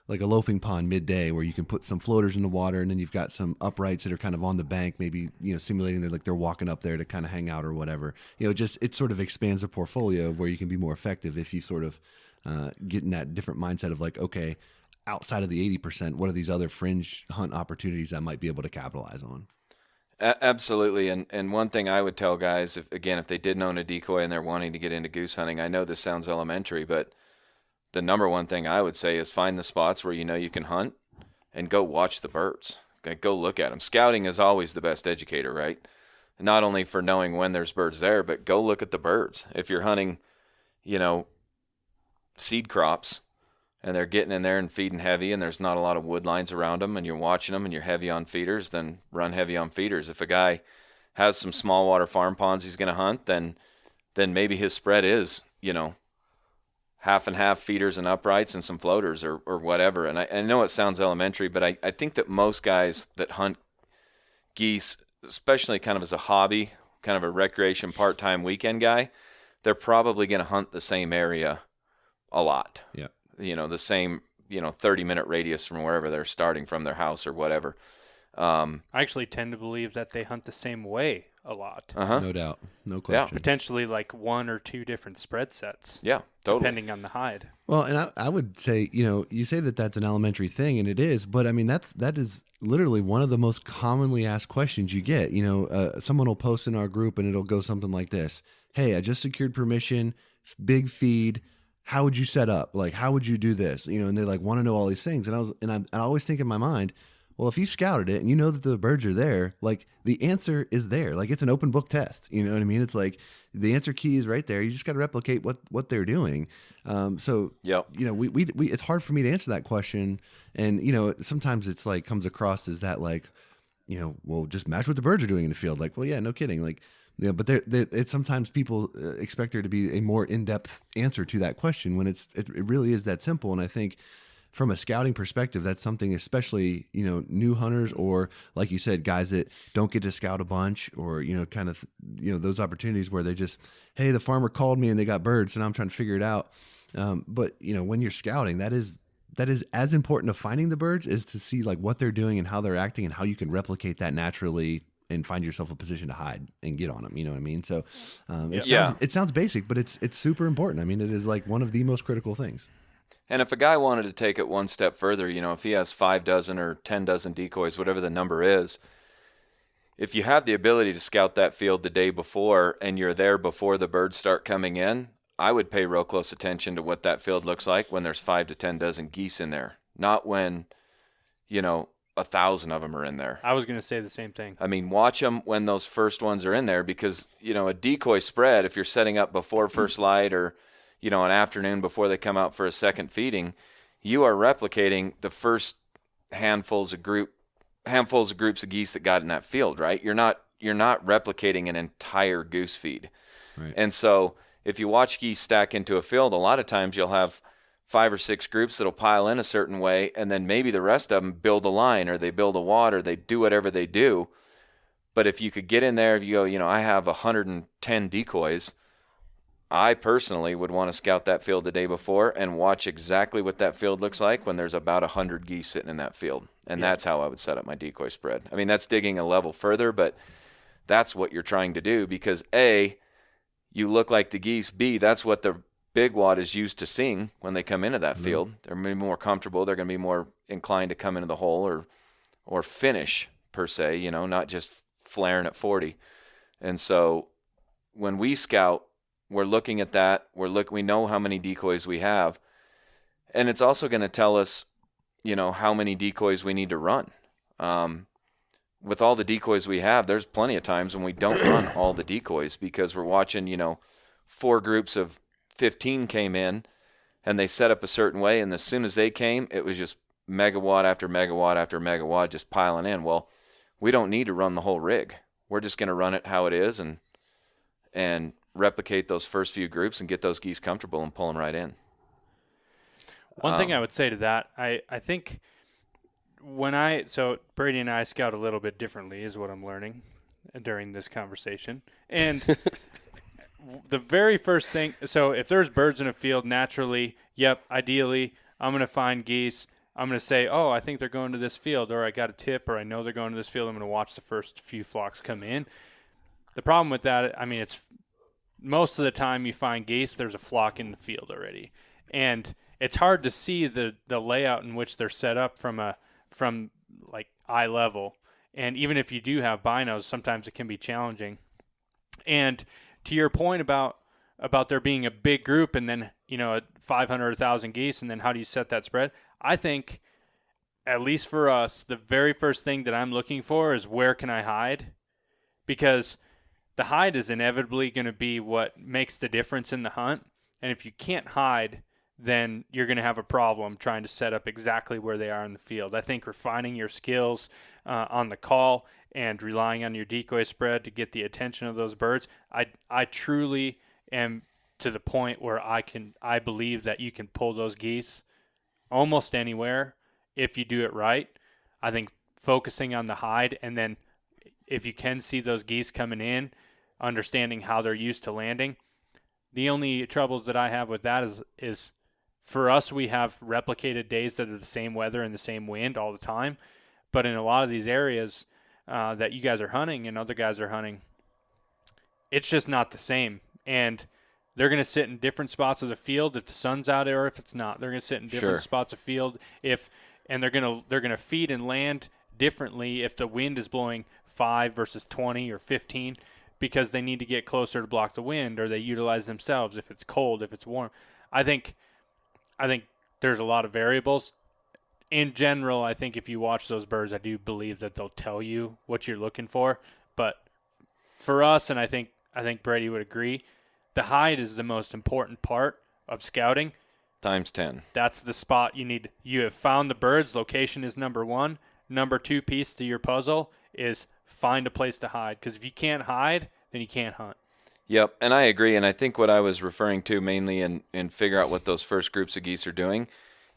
loafing pond midday where you can put some floaters in the water, and then you've got some uprights that are kind of on the bank, maybe, you know, simulating they're walking up there to kind of hang out or whatever. You know, just it sort of expands a portfolio of where you can be more effective if you sort of get in that different mindset of like, okay, outside of the 80%, what are these other fringe hunt opportunities I might be able to capitalize on? Absolutely. And one thing I would tell guys, if they didn't own a decoy and they're wanting to get into goose hunting, I know this sounds elementary, but the number one thing I would say is find the spots where you know you can hunt and go watch the birds. Okay, go look at them. Scouting is always the best educator, right? Not only for knowing when there's birds there, but go look at the birds. If you're hunting, you know, seed crops and they're getting in there and feeding heavy and there's not a lot of wood lines around them and you're watching them and you're heavy on feeders, then run heavy on feeders. If a guy has some small water farm ponds he's going to hunt, then maybe his spread is, you know, half and half feeders and uprights and some floaters or whatever. And I know it sounds elementary, but I think that most guys that hunt geese, especially kind of as a hobby, kind of a recreation part-time weekend guy, they're probably going to hunt the same area a lot. Yeah. You know, the same, you know, 30-minute radius from wherever they're starting from, their house or whatever. I actually tend to believe that they hunt the same way a lot. Uh-huh. No doubt. No question. Yeah. Potentially like 1 or 2 different spread sets. Yeah, totally. Depending on the hide. Well, and I would say, you know, you say that that's an elementary thing, and it is, but I mean, that is literally one of the most commonly asked questions you get. You know, someone will post in our group and it'll go something like this: "Hey, I just secured permission, big feed. How would you set up? Like, how would you do this?" You know, and they like want to know all these things. And I always think in my mind, well, if you scouted it and you know that the birds are there, like the answer is there. Like it's an open book test. You know what I mean? It's like the answer key is right there. You just got to replicate what they're doing. So, yep. You know, we it's hard for me to answer that question. And, you know, sometimes it's like comes across as that like, you know, well, just match what the birds are doing in the field. Like, well, yeah, no kidding. Like, you know, but it's sometimes people expect there to be a more in-depth answer to that question when it really is that simple. And I think from a scouting perspective, that's something especially, you know, new hunters or like you said, guys that don't get to scout a bunch or, you know, kind of, you know, those opportunities where they just, hey, the farmer called me and they got birds and I'm trying to figure it out. But, you know, when you're scouting, that is as important to finding the birds is to see like what they're doing and how they're acting and how you can replicate that naturally and find yourself a position to hide and get on them. You know what I mean? So it sounds basic, but it's super important. I mean, it is like one of the most critical things. And if a guy wanted to take it one step further, you know, if he has 5 dozen or 10 dozen decoys, whatever the number is, if you have the ability to scout that field the day before and you're there before the birds start coming in, I would pay real close attention to what that field looks like when there's 5 to 10 dozen geese in there, not when, you know, 1,000 of them are in there. I was going to say the same thing. I mean, watch them when those first ones are in there because, you know, a decoy spread, if you're setting up before first light or, you know, an afternoon before they come out for a second feeding, you are replicating the first handfuls of groups of geese that got in that field, right? You're not replicating an entire goose feed. Right. And so if you watch geese stack into a field, a lot of times you'll have 5 or 6 groups that'll pile in a certain way, and then maybe the rest of them build a line or they build a wad or they do whatever they do. But if you could get in there, if you go, I have 110 decoys, I personally would want to scout that field the day before and watch exactly what that field looks like when there's about 100 geese sitting in that field. And that's how I would set up my decoy spread. I mean, that's digging a level further, but that's what you're trying to do because A, you look like the geese. B, that's what the big wad is used to seeing when they come into that field. They're going to be more comfortable. They're going to be more inclined to come into the hole or finish per se, not just flaring at 40. And so when we scout, we're looking at that. We know how many decoys we have. And it's also going to tell us, how many decoys we need to run. With all the decoys we have, there's plenty of times when we don't run all the decoys because we're watching, 4 groups of 15 came in and they set up a certain way. And as soon as they came, it was just megawatt after megawatt after megawatt just piling in. Well, we don't need to run the whole rig. We're just going to run it how it is and replicate those first few groups and get those geese comfortable and pull them right in. One thing I would say to that, I think so Brady and I scout a little bit differently is what I'm learning during this conversation. And the very first thing, so if there's birds in a field, naturally, ideally, I'm going to find geese. I'm going to say, I think they're going to this field, or I got a tip, or I know they're going to this field. I'm going to watch the first few flocks come in. The problem with that, it's most of the time you find geese, there's a flock in the field already. And it's hard to see the layout in which they're set up from eye level. And even if you do have binos, sometimes it can be challenging. And to your point about there being a big group and then, 500 or 1,000 geese, and then how do you set that spread? I think, at least for us, the very first thing that I'm looking for is where can I hide? Because the hide is inevitably going to be what makes the difference in the hunt. And if you can't hide, then you're going to have a problem trying to set up exactly where they are in the field. I think refining your skills on the call and relying on your decoy spread to get the attention of those birds, I truly am to the point where I believe that you can pull those geese almost anywhere if you do it right. I think focusing on the hide, and then if you can see those geese coming in, understanding how they're used to landing. The only troubles that I have with that is for us, we have replicated days that are the same weather and the same wind all the time. But in a lot of these areas that you guys are hunting and other guys are hunting, it's just not the same. And they're going to sit in different spots of the field if the sun's out or if it's not. They're going to sit in different spots of field and they're going to feed and land differently if the wind is blowing 5 versus 20 or 15 because they need to get closer to block the wind, or they utilize themselves if it's cold, if it's warm. I think there's a lot of variables. In general, I think if you watch those birds, I do believe that they'll tell you what you're looking for. But for us, and I think Brady would agree, the hide is the most important part of scouting. Times 10. That's the spot you need. You have found the birds. Location is number 1. Number 2 piece to your puzzle is find a place to hide. Because if you can't hide, then you can't hunt. Yep, and I agree. And I think what I was referring to mainly in figure out what those first groups of geese are doing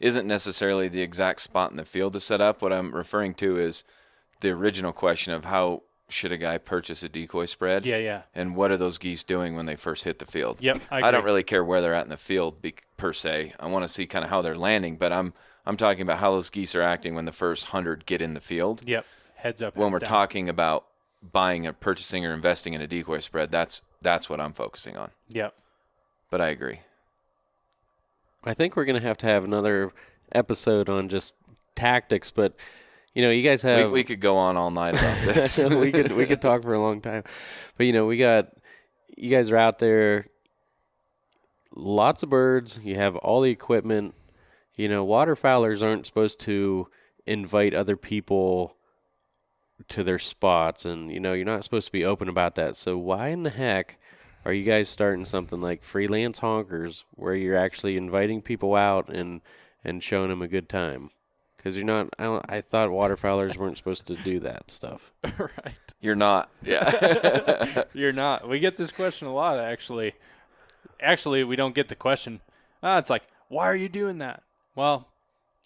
isn't necessarily the exact spot in the field to set up. What I'm referring to is the original question of how should a guy purchase a decoy spread? Yeah. And what are those geese doing when they first hit the field? Yep, I agree. I don't really care where they're at in the field per se. I want to see kind of how they're landing, but I'm talking about how those geese are acting when the first 100 get in the field. Yep, heads up. When we're down. talking about buying or purchasing or investing in a decoy spread, that's what I'm focusing on. Yep. But I agree. I think we're going to have another episode on just tactics, but you guys have we could go on all night about this. we could talk for a long time. But we got you guys are out there, lots of birds, you have all the equipment. Waterfowlers aren't supposed to invite other people to their spots, and you're not supposed to be open about that. So why in the heck are you guys starting something like Freelance Honkers, where you're actually inviting people out and showing them a good time? Because I thought waterfowlers weren't supposed to do that stuff. Right. You're not. Yeah. You're not. We get this question a lot, actually. Actually, we don't get the question. It's like, why are you doing that? Well,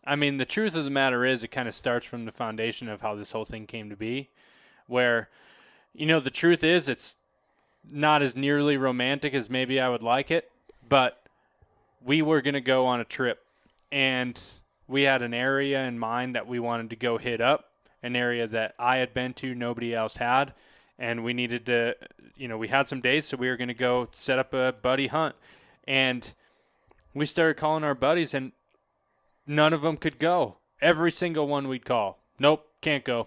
I mean, the truth of the matter is it kind of starts from the foundation of how this whole thing came to be, where, the truth is it's not as nearly romantic as maybe I would like it, but we were going to go on a trip, and we had an area in mind that we wanted to go hit up, an area that I had been to, nobody else had, and we needed to, we had some days, so we were going to go set up a buddy hunt, and we started calling our buddies, and none of them could go. Every single one we'd call. Nope, can't go.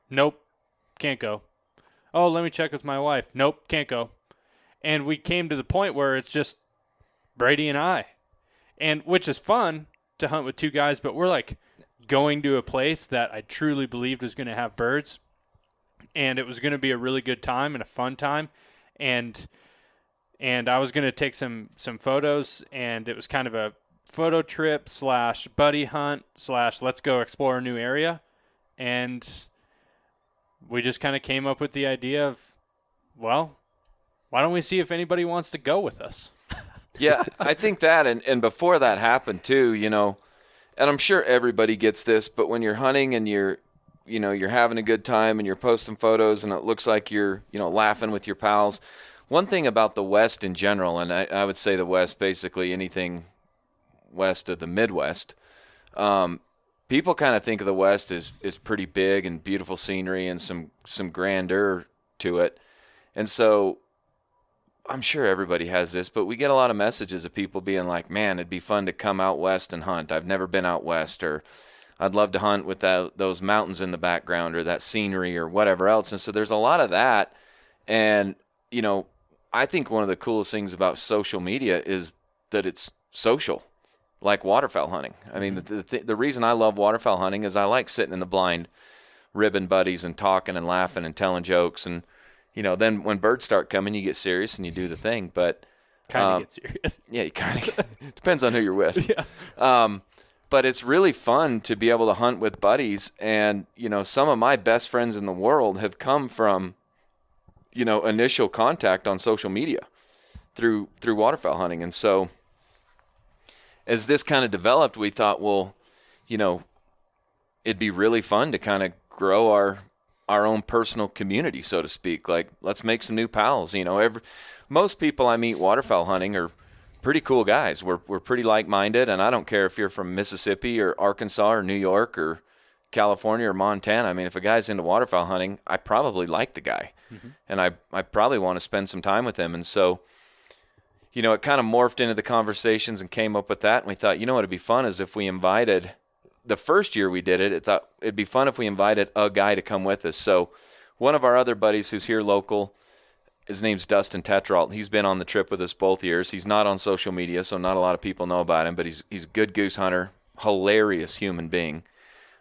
Nope, can't go. Oh, let me check with my wife. Nope, can't go. And we came to the point where it's just Brady and I, and which is fun to hunt with two guys, but we're like going to a place that I truly believed was going to have birds, and it was going to be a really good time and a fun time, and I was going to take some photos, and it was kind of a photo trip / buddy hunt / let's go explore a new area. And we just kind of came up with the idea of, well, why don't we see if anybody wants to go with us? Yeah, I think that, and before that happened too, and I'm sure everybody gets this, but when you're hunting and you're having a good time and you're posting photos and it looks like you're, laughing with your pals. One thing about the West in general, and I would say the West, basically anything west of the Midwest, people kind of think of the West as pretty big and beautiful scenery and some grandeur to it. And so I'm sure everybody has this, but we get a lot of messages of people being like, man, it'd be fun to come out west and hunt. I've never been out west, or I'd love to hunt with those mountains in the background or that scenery or whatever else. And so there's a lot of that. And, I think one of the coolest things about social media is that it's social, like waterfowl hunting. I mean, the reason I love waterfowl hunting is I like sitting in the blind, ribbing buddies and talking and laughing and telling jokes. And, then when birds start coming, you get serious and you do the thing. But kind of get serious. Yeah, you kind of depends on who you're with. Yeah. But it's really fun to be able to hunt with buddies. And, some of my best friends in the world have come from, initial contact on social media through waterfowl hunting. And so as this kind of developed, we thought, well, it'd be really fun to kind of grow our own personal community, so to speak. Like, let's make some new pals. Most people I meet waterfowl hunting are pretty cool guys. We're pretty like-minded, and I don't care if you're from Mississippi or Arkansas or New York or California or Montana. I mean, if a guy's into waterfowl hunting, I probably like the guy, and I probably want to spend some time with him. And so, it kind of morphed into the conversations and came up with that. And we thought, what'd be fun is if we invited, the first year we did it, it'd be fun if we invited a guy to come with us. So one of our other buddies who's here local, his name's Dustin Tetrault. He's been on the trip with us both years. He's not on social media, so not a lot of people know about him, but he's a good goose hunter, hilarious human being.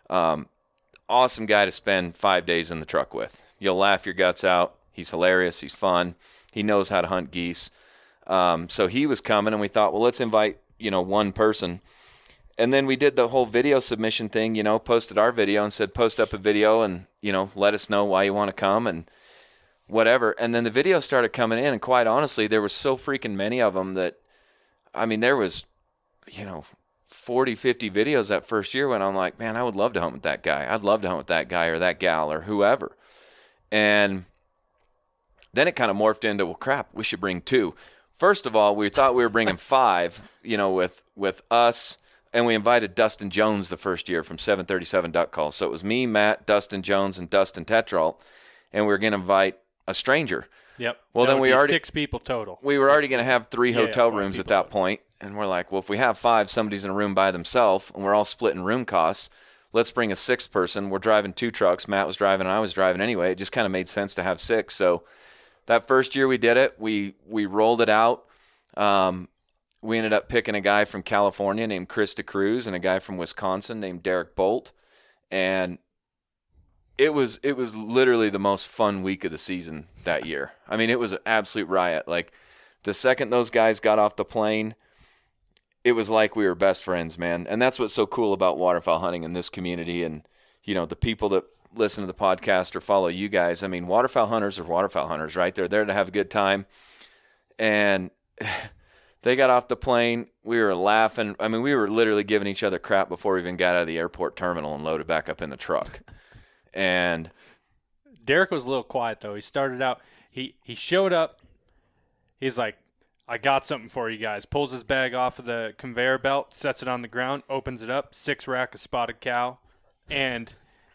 Awesome guy to spend 5 days in the truck with. You'll laugh your guts out. He's hilarious. He's fun. He knows how to hunt geese. So he was coming, and we thought, well, let's invite, one person. And then we did the whole video submission thing, posted our video and said, post up a video and, let us know why you want to come and whatever. And then the videos started coming in, and quite honestly, there were so freaking many of them that, there was, 40, 50 videos that first year when I'm like, man, I would love to hunt with that guy. I'd love to hunt with that guy or that gal or whoever. And then it kind of morphed into, well, crap, we should bring 2. First of all, we thought we were bringing 5, with us, and we invited Dustin Jones the first year from 737 Duck Call. So it was me, Matt, Dustin Jones, and Dustin Tetrault, and we were going to invite a stranger. Yep. Well, that then would we be already 6 people total. We were already going to have 3 hotel 4 rooms at people that total. point, and we're like, well, if we have 5, somebody's in a room by themselves, and we're all splitting room costs. Let's bring a 6th person. We're driving 2 trucks. Matt was driving, and I was driving anyway. It just kind of made sense to have 6. So that first year we did it, we rolled it out. We ended up picking a guy from California named Chris DeCruz and a guy from Wisconsin named Derek Bolt, and it was literally the most fun week of the season that year. It was an absolute riot. Like, the second those guys got off the plane, it was like we were best friends, man. And that's what's so cool about waterfowl hunting in this community, and the people that listen to the podcast or follow you guys. Waterfowl hunters are waterfowl hunters, right? They're there to have a good time, and They got off the plane. We were laughing. I mean, we were literally giving each other crap before we even got out of the airport terminal and loaded back up in the truck. And Derek was a little quiet, though. He started out, he showed up. He's like, I got something for you guys. Pulls his bag off of the conveyor belt, sets it on the ground, opens it up, 6 rack of spotted cow. And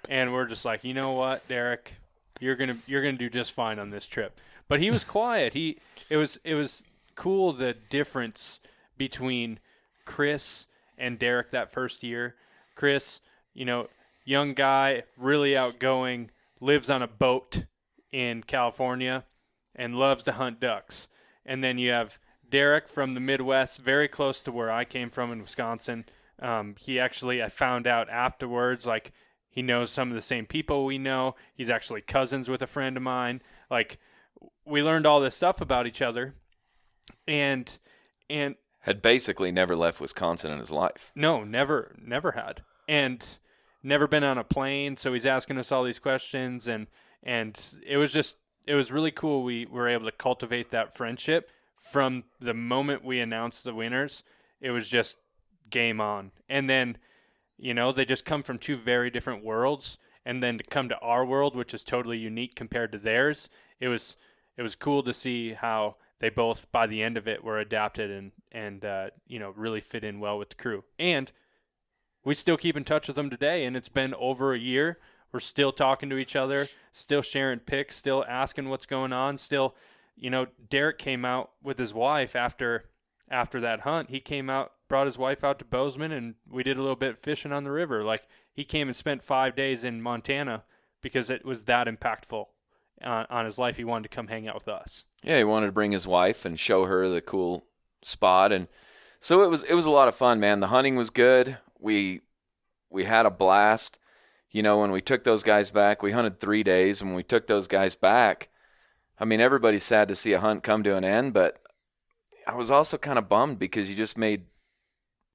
we're just like, you know what, Derek, you're gonna do just fine on this trip. But he was quiet. It was cool, the difference between Chris and Derek that first year. Chris, young guy, really outgoing, lives on a boat in California and loves to hunt ducks. And then you have Derek from the Midwest, very close to where I came from in Wisconsin. He actually, I found out afterwards, like, he knows some of the same people we know. He's actually cousins with a friend of mine. Like, we learned all this stuff about each other. And had basically never left Wisconsin in his life. No, never had. And never been on a plane, so he's asking us all these questions, and it was really cool. We were able to cultivate that friendship from the moment we announced the winners. It was just game on. And then, they just come from 2 very different worlds, and then to come to our world, which is totally unique compared to theirs, it was cool to see how they both, by the end of it, were adapted and really fit in well with the crew. And we still keep in touch with them today, and it's been over a year. We're still talking to each other, still sharing pics, still asking what's going on. Still, Derek came out with his wife after that hunt. He came out, brought his wife out to Bozeman, and we did a little bit of fishing on the river. Like, he came and spent 5 days in Montana because it was that impactful on his life. He wanted to come hang out with us. Yeah, he wanted to bring his wife and show her the cool spot, and so it was a lot of fun, man. The hunting was good. We had a blast. When we took those guys back, we hunted 3 days, and when we took those guys back, I mean, everybody's sad to see a hunt come to an end, but I was also kind of bummed because you just made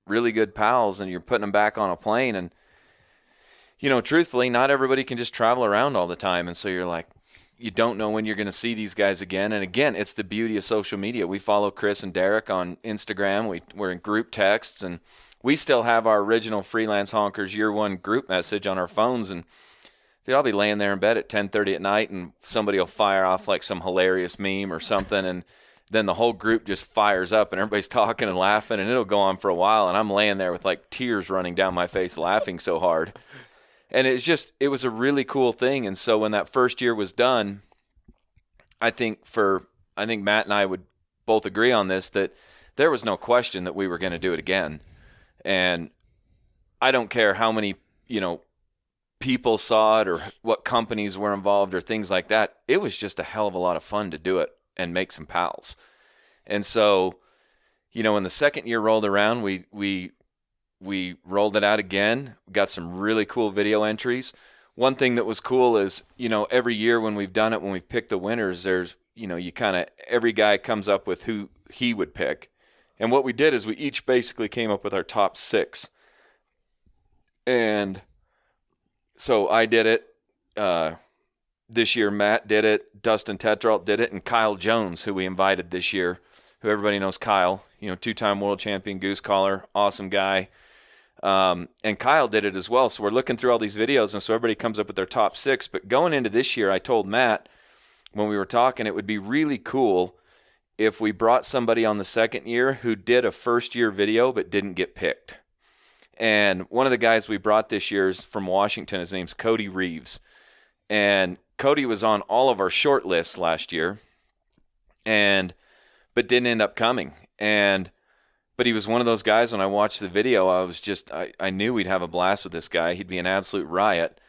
really good pals, and you're putting them back on a plane, and truthfully, not everybody can just travel around all the time, and so you're like, you don't know when you're going to see these guys again. And again, it's the beauty of social media. We follow Chris and Derek on Instagram. We're in group texts, and we still have our original Freelance Honkers Year 1 group message on our phones. And dude, I'll be laying there in bed at 10:30 at night, and somebody will fire off like some hilarious meme or something, and then the whole group just fires up, and everybody's talking and laughing, and it'll go on for a while, and I'm laying there with like tears running down my face laughing so hard. And it was a really cool thing. And so when that first year was done, I think Matt and I would both agree on this, that there was no question that we were going to do it again. And I don't care how many, people saw it or what companies were involved or things like that. It was just a hell of a lot of fun to do it and make some pals. And so, when the second year rolled around, we rolled it out again. We got some really cool video entries. One thing that was cool is, every year when we've done it, when we've picked the winners, there's, every guy comes up with who he would pick. And what we did is we each basically came up with our top 6. And so I did it. This year, Matt did it. Dustin Tetrault did it. And Kyle Jones, who we invited this year, who everybody knows Kyle, 2-time world champion goose caller, awesome guy. And Kyle did it as well. So we're looking through all these videos, and so everybody comes up with their top 6. But going into this year, I told Matt when we were talking, it would be really cool if we brought somebody on the second year who did a first-year video but didn't get picked. And one of the guys we brought this year is from Washington. His name's Cody Reeves. And Cody was on all of our short lists last year, but didn't end up coming. But he was one of those guys, when I watched the video, I knew we'd have a blast with this guy. He'd be an absolute riot.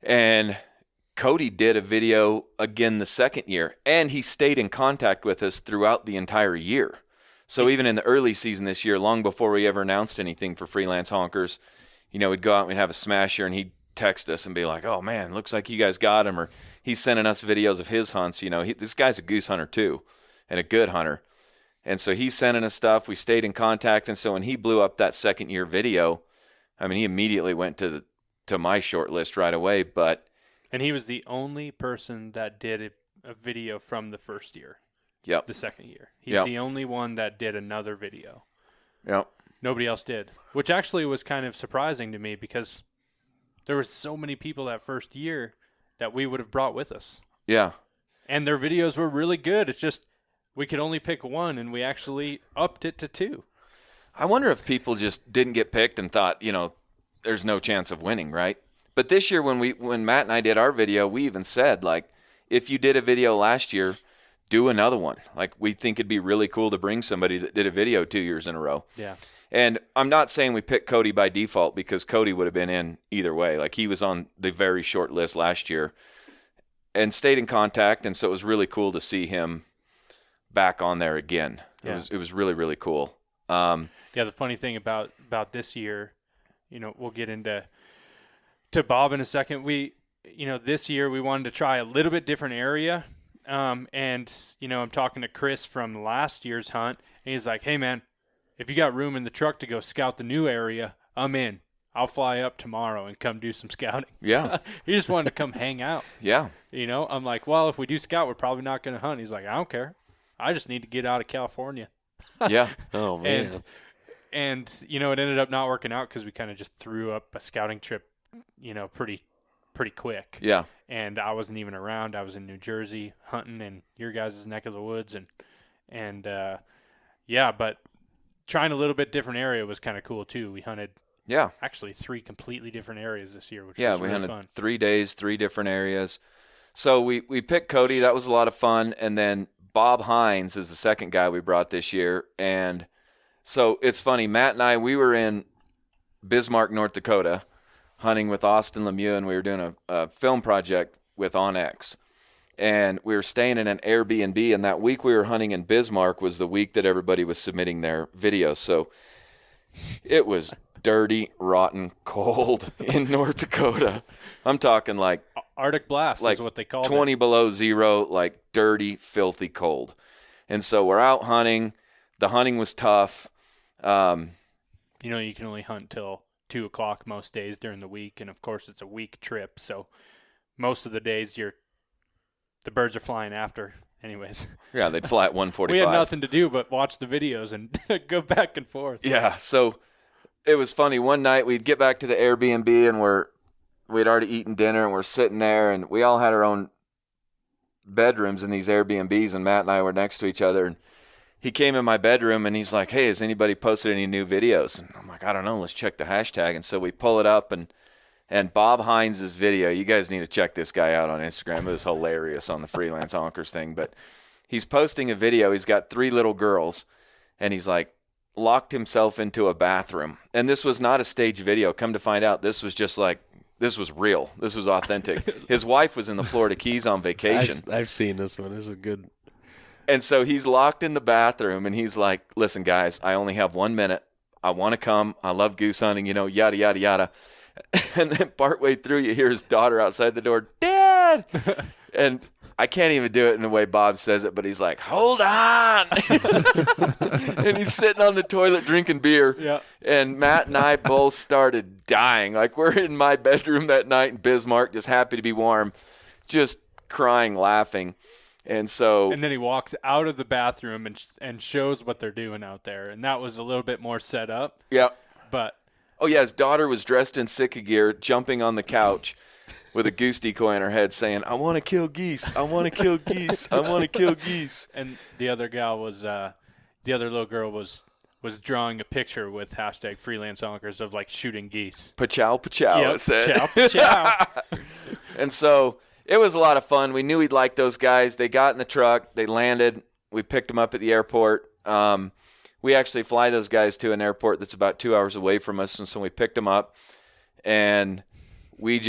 And Cody did a video again the second year, and he stayed in contact with us throughout the entire year. So even in the early season this year, long before we ever announced anything for Freelance Honkers, we'd go out and we'd have a smasher, and he'd text us and be like, oh man, looks like you guys got him. Or he's sending us videos of his hunts. This guy's a goose hunter too, and a good hunter. And so he's sending us stuff. We stayed in contact. And so when he blew up that second year video, he immediately went to my short list right away. And he was the only person that did a video from the first year. Yep. the second year. He's Yep. the only one that did another video. Yep. Nobody else did, which actually was kind of surprising to me because there were so many people that first year that we would have brought with us. Yeah. And their videos were really good. It's just we could only pick one, and we actually upped it to 2. I wonder if people just didn't get picked and thought, there's no chance of winning, right? But this year when Matt and I did our video, we even said, like, if you did a video last year, do another one. Like, we think it'd be really cool to bring somebody that did a video 2 years in a row. Yeah. And I'm not saying we picked Cody by default because Cody would have been in either way. Like, he was on the very short list last year and stayed in contact, and so it was really cool to see him back on there again. Yeah. It was really, really cool. Yeah, the funny thing about this year, we'll get into Bob in a second. This year we wanted to try a little bit different area. And I'm talking to Chris from last year's hunt, and he's like, hey, man, if you got room in the truck to go scout the new area, I'm in. I'll fly up tomorrow and come do some scouting. Yeah. He just wanted to come hang out. Yeah. I'm like, well, if we do scout, we're probably not going to hunt. He's like, I don't care. I just need to get out of California. Yeah. Oh, man. And it ended up not working out because we kind of just threw up a scouting trip, pretty quick. Yeah. And I wasn't even around. I was in New Jersey hunting in your guys' neck of the woods. But trying a little bit different area was kind of cool too. We hunted actually 3 completely different areas this year, which was really hunted fun. 3 days, 3 different areas. So we picked Cody. That was a lot of fun. And then Bob Hines is the second guy we brought this year. And so it's funny. Matt and I, we were in Bismarck, North Dakota, hunting with Austin Lemieux, and we were doing a film project with OnX. And we were staying in an Airbnb, and that week we were hunting in Bismarck was the week that everybody was submitting their videos. So it was dirty, rotten, cold in North Dakota. I'm talking like Arctic blast is what they call it. 20 below zero, like dirty, filthy cold. And so we're out hunting. The hunting was tough. You can only hunt till 2 o'clock most days during the week, and of course it's a week trip, so most of the days the birds are flying after anyways. Yeah, they'd fly at 1:45. We had nothing to do but watch the videos and go back and forth. Yeah, so it was funny. One night we'd get back to the Airbnb, and we'd already eaten dinner, and we're sitting there, and we all had our own bedrooms in these Airbnbs, and Matt and I were next to each other, and he came in my bedroom, and he's like, hey, has anybody posted any new videos? And I'm like, I don't know. Let's check the hashtag. And so we pull it up, and Bob Hines' video, you guys need to check this guy out on Instagram. It was hilarious on the Freelance Honkers thing. But he's posting a video. He's got 3 little girls, and he's like locked himself into a bathroom. And this was not a staged video. Come to find out, this was just like, this was real. This was authentic. His wife was in the Florida Keys on vacation. I've seen this one. This is good. And so he's locked in the bathroom, and he's like, listen, guys, I only have 1 minute. I want to come. I love goose hunting, yada, yada, yada. And then partway through, you hear his daughter outside the door, Dad! And I can't even do it in the way Bob says it, but he's like, hold on! And he's sitting on the toilet drinking beer. Yeah. And Matt and I both started dying. Like, we're in my bedroom that night in Bismarck, just happy to be warm, just crying, laughing. And then he walks out of the bathroom and shows what they're doing out there. And that was a little bit more set up. Yeah. But oh, yeah, his daughter was dressed in Sika gear, jumping on the couch with a goose decoy in her head saying, I want to kill geese. I want to kill geese. I want to kill geese. And the other little girl was drawing a picture with hashtag Freelance Honkers of like shooting geese. Pa-chow, pa-chow, Yep, it said. chow, pa-chow. And so it was a lot of fun. We knew we'd like those guys. They got in the truck. They landed. We picked them up at the airport. We actually fly those guys to an airport that's about 2 hours away from us. And so we picked them up, and we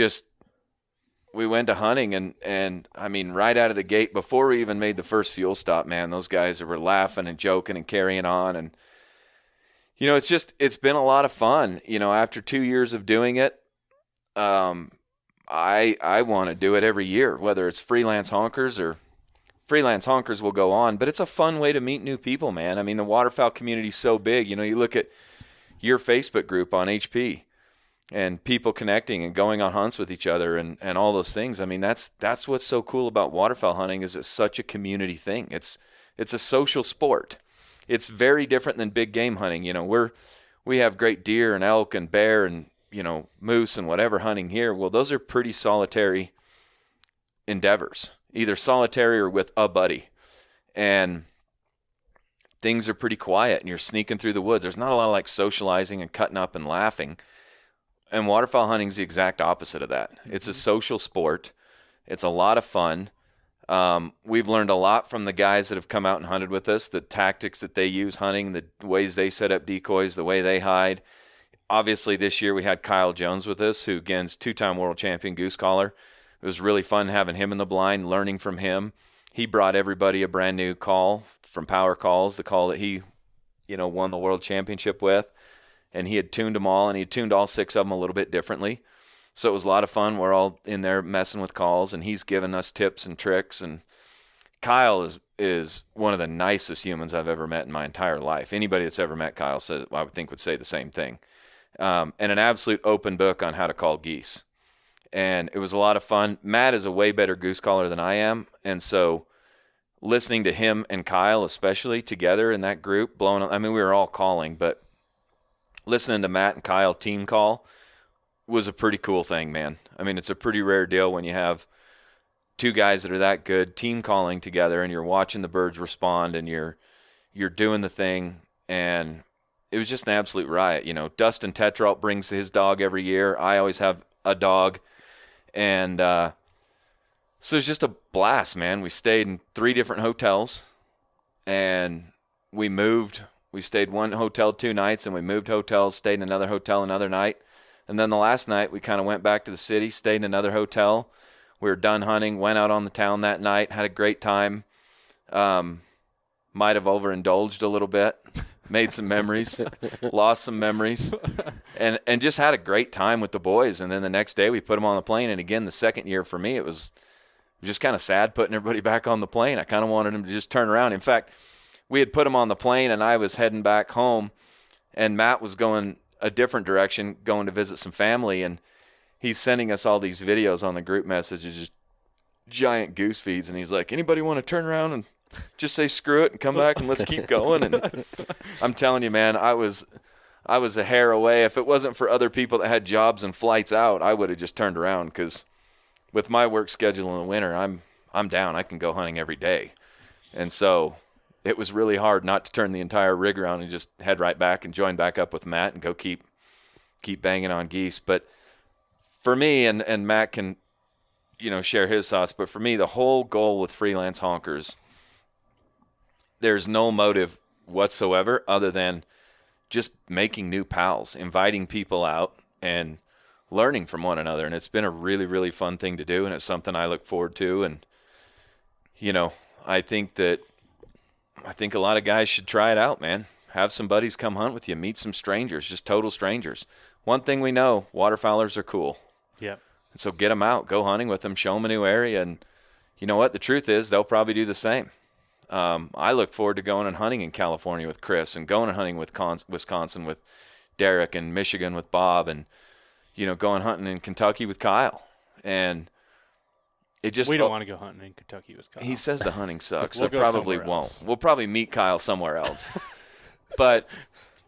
went to hunting. And I mean, right out of the gate, before we even made the first fuel stop, man, those guys were laughing and joking and carrying on. And, it's been a lot of fun. After 2 years of doing it, I want to do it every year, whether it's Freelance Honkers or Freelance Honkers will go on. But it's a fun way to meet new people, man. I mean, the waterfowl community is so big. You look at your Facebook group on HP and people connecting and going on hunts with each other and all those things. I mean, that's what's so cool about waterfowl hunting is it's such a community thing. It's It's a social sport. It's very different than big game hunting. We have great deer and elk and bear and, moose and whatever hunting here. Well, those are pretty solitary endeavors, either solitary or with a buddy. And things are pretty quiet and you're sneaking through the woods. There's not a lot of like socializing and cutting up and laughing. And waterfowl hunting is the exact opposite of that. It's a social sport. It's a lot of fun. We've learned a lot from the guys that have come out and hunted with us, the tactics that they use hunting, the ways they set up decoys, the way they hide. Obviously, this year we had Kyle Jones with us, who, again, is two-time world champion goose caller. It was really fun having him in the blind, learning from him. He brought everybody a brand new call from Power Calls, the call that he, won the world championship with. And he had tuned them all, and he had tuned all 6 of them a little bit differently. So it was a lot of fun. We're all in there messing with calls, and he's giving us tips and tricks. And Kyle is one of the nicest humans I've ever met in my entire life. Anybody that's ever met Kyle I would think would say the same thing. And an absolute open book on how to call geese. And it was a lot of fun. Matt is a way better goose caller than I am, and so listening to him and Kyle especially together in that group, we were all calling, but listening to Matt and Kyle team call was a pretty cool thing, man. I mean, it's a pretty rare deal when you have 2 guys that are that good team calling together and you're watching the birds respond and you're doing the thing. And it was just an absolute riot. Dustin Tetrault brings his dog every year. I always have a dog. And so it was just a blast, man. We stayed in 3 different hotels and we moved. We stayed one hotel 2 nights and we moved hotels, stayed in another hotel another night. And then the last night we kind of went back to the city, stayed in another hotel. We were done hunting, went out on the town that night, had a great time. Might have overindulged a little bit, made some memories, lost some memories, and just had a great time with the boys. And then the next day we put them on the plane. And again, the second year for me, it was just kind of sad putting everybody back on the plane. I kind of wanted them to just turn around. In fact, we had put them on the plane and I was heading back home and Matt was going a different direction, going to visit some family. And he's sending us all these videos on the group messages, just giant goose feeds. And he's like, anybody want to turn around and just say screw it and come back and let's keep going? And I'm telling you, man, I was a hair away. If it wasn't for other people that had jobs and flights out, I would have just turned around, because with my work schedule in the winter, I'm down. I can go hunting every day. And so it was really hard not to turn the entire rig around and just head right back and join back up with Matt and go keep banging on geese. But for me, and Matt can, share his thoughts, but for me, the whole goal with Freelance Honkers, there's no motive whatsoever other than just making new pals, inviting people out and learning from one another. And it's been a really, really fun thing to do. And it's something I look forward to. And, I think a lot of guys should try it out, man. Have some buddies come hunt with you. Meet some strangers, just total strangers. One thing we know, waterfowlers are cool. Yeah. And so get them out. Go hunting with them. Show them a new area. And you know what? The truth is they'll probably do the same. I look forward to going and hunting in California with Chris and going and hunting with Wisconsin with Derek and Michigan with Bob and, going hunting in Kentucky with Kyle. And it just, we don't want to go hunting in Kentucky with Kyle. He says the hunting sucks, We'll so probably won't. else. We'll probably meet Kyle somewhere else. But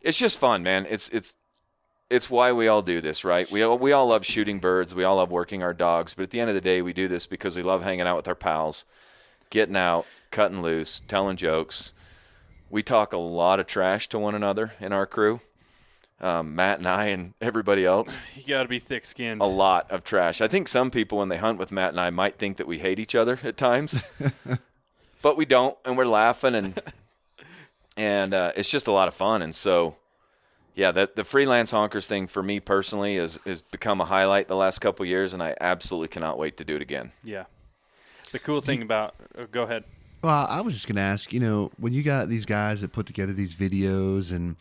it's just fun, man. It's why we all do this, right? We all love shooting birds. We all love working our dogs. But at the end of the day, we do this because we love hanging out with our pals, getting out, cutting loose, telling jokes. We talk a lot of trash to one another in our crew. Matt and I and everybody else. You got to be thick-skinned. A lot of trash. I think some people, when they hunt with Matt and I, might think that we hate each other at times. But we don't, and we're laughing, and it's just a lot of fun. And so, yeah, the Freelance Honkers thing for me personally has become a highlight the last couple of years, and I absolutely cannot wait to do it again. Yeah. The cool thing about go ahead. Well, I was just going to ask, when you got these guys that put together these videos and,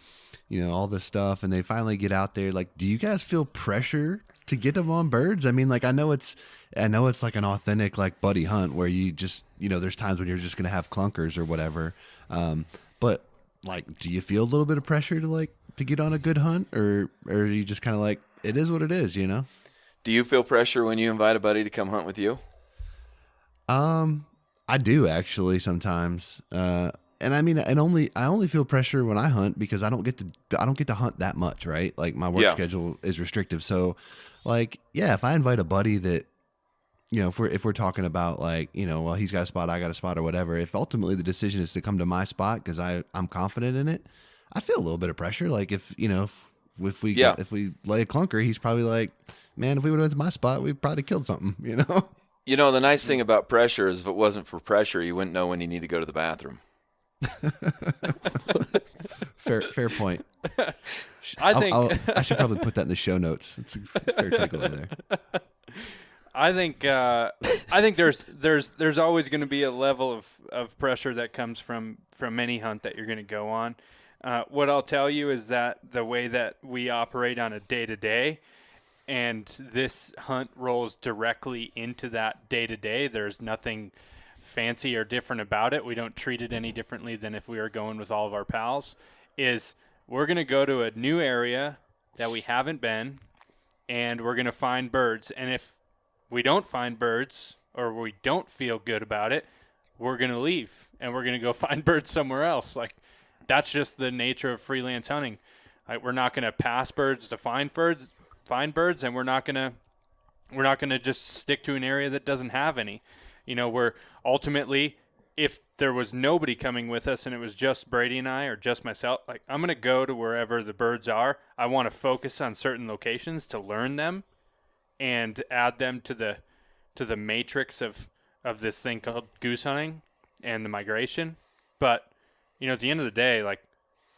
all this stuff, and they finally get out there, like, do you guys feel pressure to get them on birds? I mean, like, I know it's like an authentic, like, buddy hunt where you just, there's times when you're just going to have clunkers or whatever. But, like, do you feel a little bit of pressure to get on a good hunt, or are you just kind of like, it is what it is, Do you feel pressure when you invite a buddy to come hunt with you? I I do actually sometimes. And I mean, I only feel pressure when I hunt because I don't get to hunt that much, right? Like my work Yeah. schedule is restrictive. So, like, yeah, if I invite a buddy that, if we're talking about like, well, he's got a spot, I got a spot, or whatever. If ultimately the decision is to come to my spot because I'm confident in it, I feel a little bit of pressure. Like if if we Yeah. if we lay a clunker, he's probably like, man, if we would have went to my spot, we probably killed something, The nice thing about pressure is if it wasn't for pressure, you wouldn't know when you need to go to the bathroom. Fair point. I should probably put that in the show notes. It's a fair takeaway there. I think there's always going to be a level of pressure that comes from any hunt that you're going to go on. What I'll tell you is that the way that we operate on a day-to-day, and this hunt rolls directly into that day-to-day, there's nothing fancy or different about it. We don't treat it any differently than if we were going with all of our pals, is we're going to go to a new area that we haven't been, and we're going to find birds. And if we don't find birds or we don't feel good about it, we're going to leave and we're going to go find birds somewhere else. Like, that's just the nature of freelance hunting. Like, we're not going to pass birds to find birds, and we're not going to just stick to an area that doesn't have any. We're ultimately, if there was nobody coming with us and it was just Brady and I or just myself, like, I'm going to go to wherever the birds are. I want to focus on certain locations to learn them and add them to the matrix of this thing called goose hunting and the migration. But, at the end of the day, like,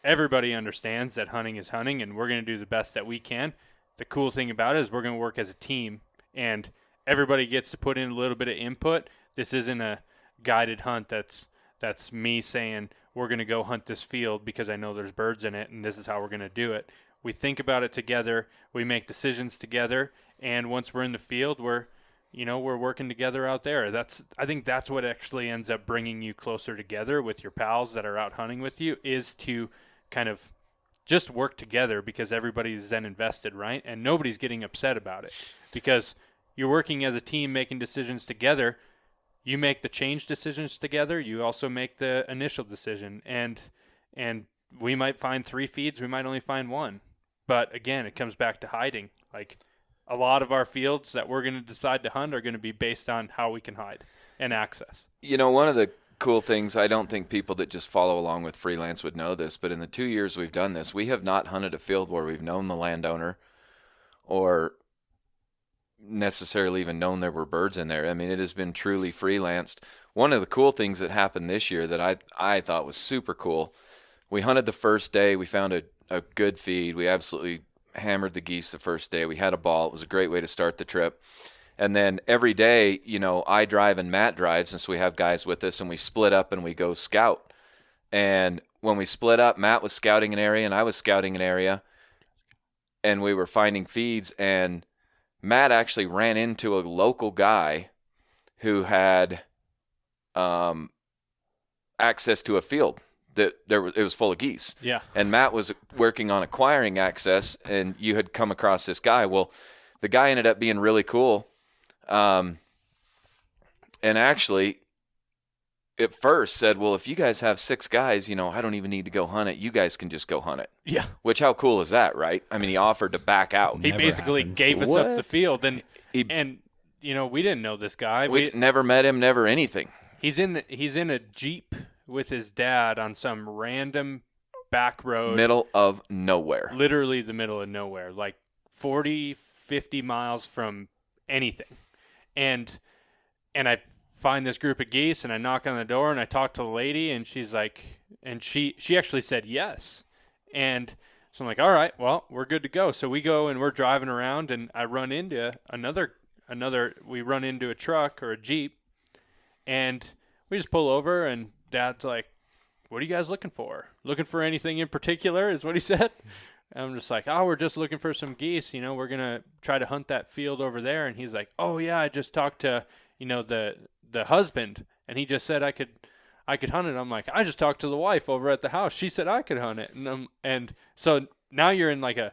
everybody understands that hunting is hunting, and we're going to do the best that we can. The cool thing about it is we're going to work as a team, and everybody gets to put in a little bit of input. This isn't a guided hunt that's me saying we're going to go hunt this field because I know there's birds in it and this is how we're going to do it. We think about it together. We make decisions together. And once we're in the field, we're working together out there. I think that's what actually ends up bringing you closer together with your pals that are out hunting with you, is to kind of just work together because everybody's then invested, right? And nobody's getting upset about it because you're working as a team, making decisions together. You make the change decisions together. You also make the initial decision. And we might find 3 feeds. We might only find 1. But again, it comes back to hiding. Like, a lot of our fields that we're going to decide to hunt are going to be based on how we can hide and access. One of the cool things, I don't think people that just follow along with freelance would know this, but in the 2 years we've done this, we have not hunted a field where we've known the landowner or necessarily even known there were birds in there. I mean, it has been truly freelanced. One of the cool things that happened this year that I thought was super cool, we hunted the first day. We found a good feed. We absolutely hammered the geese the first day. We had a ball. It was a great way to start the trip. And then every day, I drive and Matt drives, and so we have guys with us, and we split up and we go scout. And when we split up, Matt was scouting an area and I was scouting an area, and we were finding feeds, and Matt actually ran into a local guy who had access to a field that it was full of geese. Yeah. And Matt was working on acquiring access, and you had come across this guy. Well, the guy ended up being really cool. And actually, at first said, well, if you guys have 6 guys, I don't even need to go hunt it. You guys can just go hunt it. Yeah. Which, how cool is that, right? I mean, he offered to back out. He Never basically happens. gave us up the field, and He- we didn't know this guy. We never met him, never anything. He's in a Jeep with his dad on some random back road, Middle of nowhere. literally the middle of nowhere, like 40, 50 miles from anything. And I find this group of geese, and I knock on the door, and I talk to the lady, and she's like, and she actually said yes. And so I'm like, all right, well, we're good to go. So we go and we're driving around, and I run into we run into a truck or a Jeep, and we just pull over, and Dad's like, what are you guys looking for? Looking for anything in particular is what he said. And I'm just like, oh, we're just looking for some geese. We're going to try to hunt that field over there. And he's like, oh, yeah, I just talked to, the husband, and he just said I could hunt it. I'm like, I just talked to the wife over at the house. She said I could hunt it. And so now you're in a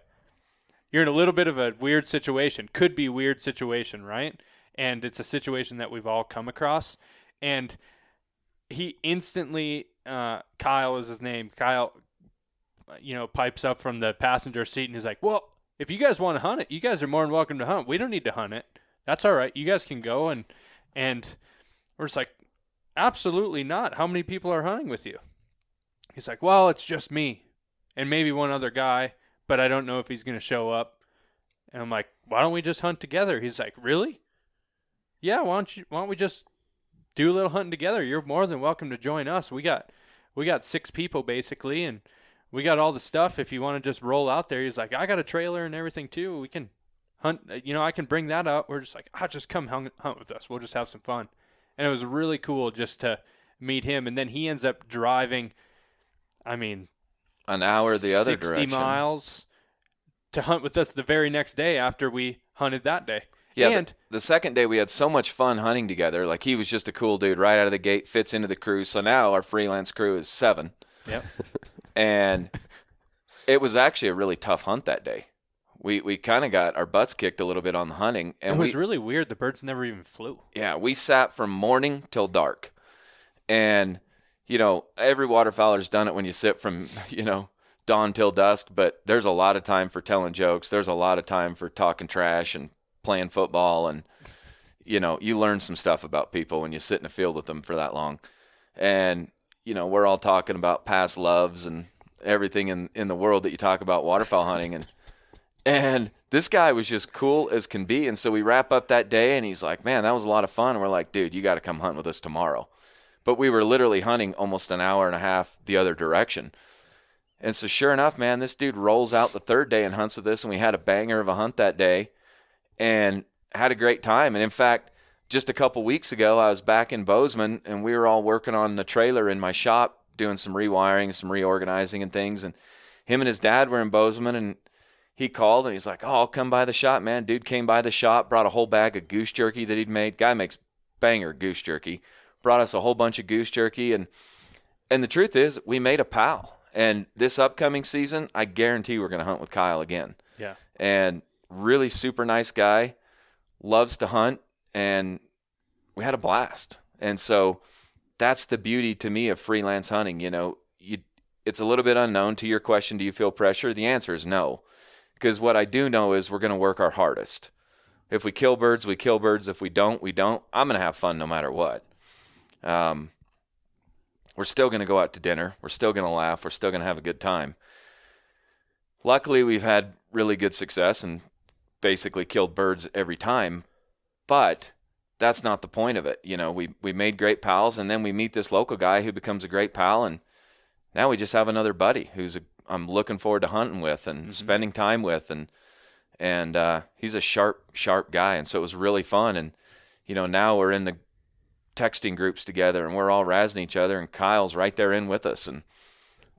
little bit of a weird situation. Could be weird situation, right? And it's a situation that we've all come across. And he instantly, Kyle is his name. Kyle, pipes up from the passenger seat and he's like, well, if you guys want to hunt it, you guys are more than welcome to hunt. We don't need to hunt it. That's all right. You guys can go. And we're just like, absolutely not. How many people are hunting with you? He's like, well, it's just me and maybe one other guy, but I don't know if he's going to show up. And I'm like, why don't we just hunt together? He's like, really? Yeah, why don't we just do a little hunting together? You're more than welcome to join us. We got 6 people basically, and we got all the stuff if you want to just roll out there. He's like, I got a trailer and everything too. We can hunt, I can bring that out. We're just like, just come hunt with us. We'll just have some fun. And it was really cool just to meet him. And then he ends up driving, an hour the other 60 direction. miles to hunt with us the very next day after we hunted that day. Yeah, and the second day we had so much fun hunting together. Like, he was just a cool dude right out of the gate, fits into the crew. So now our freelance crew is 7. Yep. And it was actually a really tough hunt that day. We kind of got our butts kicked a little bit on the hunting. And it was really weird. The birds never even flew. Yeah, we sat from morning till dark. And, every waterfowler's done it when you sit from, dawn till dusk. But there's a lot of time for telling jokes. There's a lot of time for talking trash and playing football. And, you learn some stuff about people when you sit in a field with them for that long. And, we're all talking about past loves and everything in the world that you talk about waterfowl hunting. And this guy was just cool as can be. And so we wrap up that day and he's like, man, that was a lot of fun. And we're like, dude, you got to come hunt with us tomorrow. But we were literally hunting almost an hour and a half the other direction. And so sure enough, man, this dude rolls out the third day and hunts with us. And we had a banger of a hunt that day and had a great time. And in fact, just a couple weeks ago, I was back in Bozeman and we were all working on the trailer in my shop, doing some rewiring, some reorganizing and things. And him and his dad were in Bozeman, and he called and he's like, I'll come by the shop, man. Dude came by the shop, brought a whole bag of goose jerky that he'd made. Guy makes banger goose jerky. Brought us a whole bunch of goose jerky. And the truth is, we made a pal. And this upcoming season, I guarantee we're going to hunt with Kyle again. Yeah. And really super nice guy, loves to hunt, and we had a blast. And so that's the beauty to me of freelance hunting. It's a little bit unknown. To your question, do you feel pressure? The answer is no. Because what I do know is we're going to work our hardest. If we kill birds, we kill birds. If we don't, we don't. I'm going to have fun no matter what. We're still going to go out to dinner. We're still going to laugh. We're still going to have a good time. Luckily, we've had really good success and basically killed birds every time. But that's not the point of it. We made great pals, and then we meet this local guy who becomes a great pal, and now we just have another buddy I'm looking forward to hunting with and spending time with, and he's a sharp guy, and so it was really fun. And now we're in the texting groups together, and we're all razzing each other, and Kyle's right there in with us, and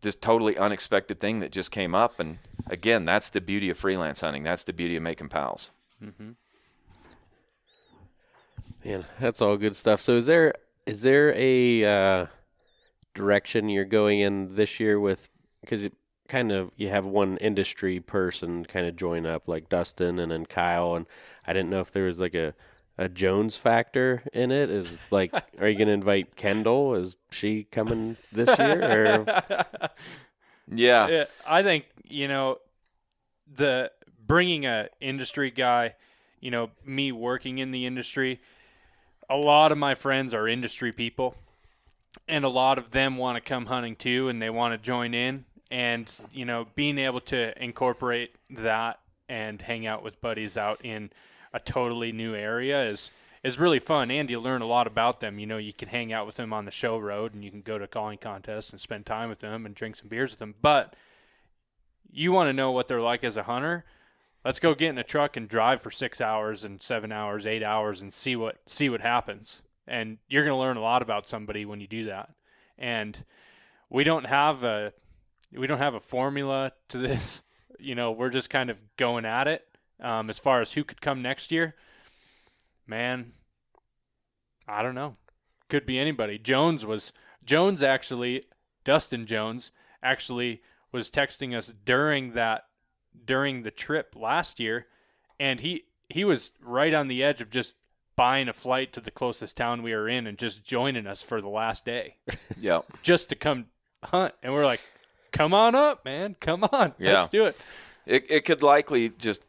this totally unexpected thing that just came up. And again, that's the beauty of freelance hunting. That's the beauty of making pals. Mm-hmm. Man, that's all good stuff. So is there a direction you're going in this year with, because you have one industry person kind of join up, like Dustin and then Kyle, and I didn't know if there was like a Jones factor in it. Is like, are you going to invite Kendall? Is she coming this year? Or? Yeah. I think, the bringing a industry guy, me working in the industry, a lot of my friends are industry people, and a lot of them want to come hunting too, and they want to join in. And, being able to incorporate that and hang out with buddies out in a totally new area is really fun. And you learn a lot about them. You can hang out with them on the show road, and you can go to calling contests and spend time with them and drink some beers with them. But you want to know what they're like as a hunter, let's go get in a truck and drive for 6 hours and 7 hours, 8 hours, and see what happens. And you're going to learn a lot about somebody when you do that. And we don't have a formula to this. We're just kind of going at it. As far as who could come next year, man, I don't know. Could be anybody. Dustin Jones actually was texting us during the trip last year, and he was right on the edge of just buying a flight to the closest town we were in and just joining us for the last day. Yeah. Just to come hunt. And we're like, come on up, man. Come on. Yeah. Let's do it. It could likely just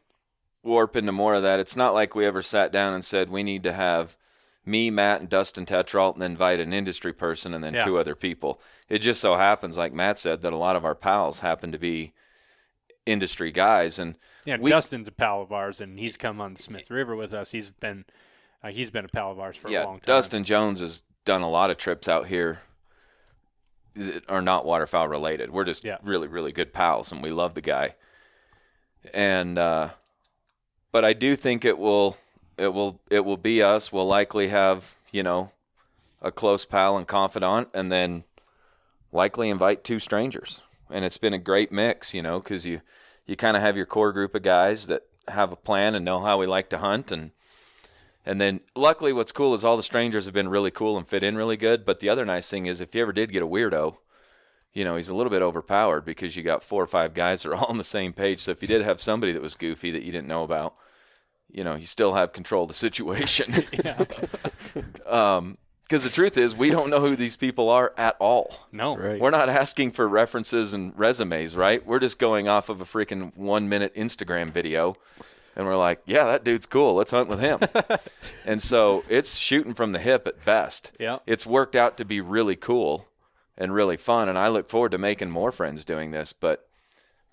warp into more of that. It's not like we ever sat down and said we need to have me, Matt, and Dustin Tetrault, and then invite an industry person and then 2 other people. It just so happens, like Matt said, that a lot of our pals happen to be industry guys. And Dustin's a pal of ours, and he's come on the Smith River with us. He's been a pal of ours for a long time. Dustin Jones has done a lot of trips out here that are not waterfowl related. We're just really, really good pals, and we love the guy. And but I do think it will be us. We'll likely have, a close pal and confidant, and then likely invite 2 strangers. And it's been a great mix, because you kind of have your core group of guys that have a plan and know how we like to hunt. And then luckily what's cool is all the strangers have been really cool and fit in really good. But the other nice thing is if you ever did get a weirdo, he's a little bit overpowered because you got 4 or 5 guys that are all on the same page. So if you did have somebody that was goofy that you didn't know about, you still have control of the situation. Because the truth is, we don't know who these people are at all. No. Right. We're not asking for references and resumes, right? We're just going off of a freaking 1-minute Instagram video. And we're like, yeah, that dude's cool. Let's hunt with him. And so it's shooting from the hip at best. Yeah. It's worked out to be really cool and really fun. And I look forward to making more friends doing this. But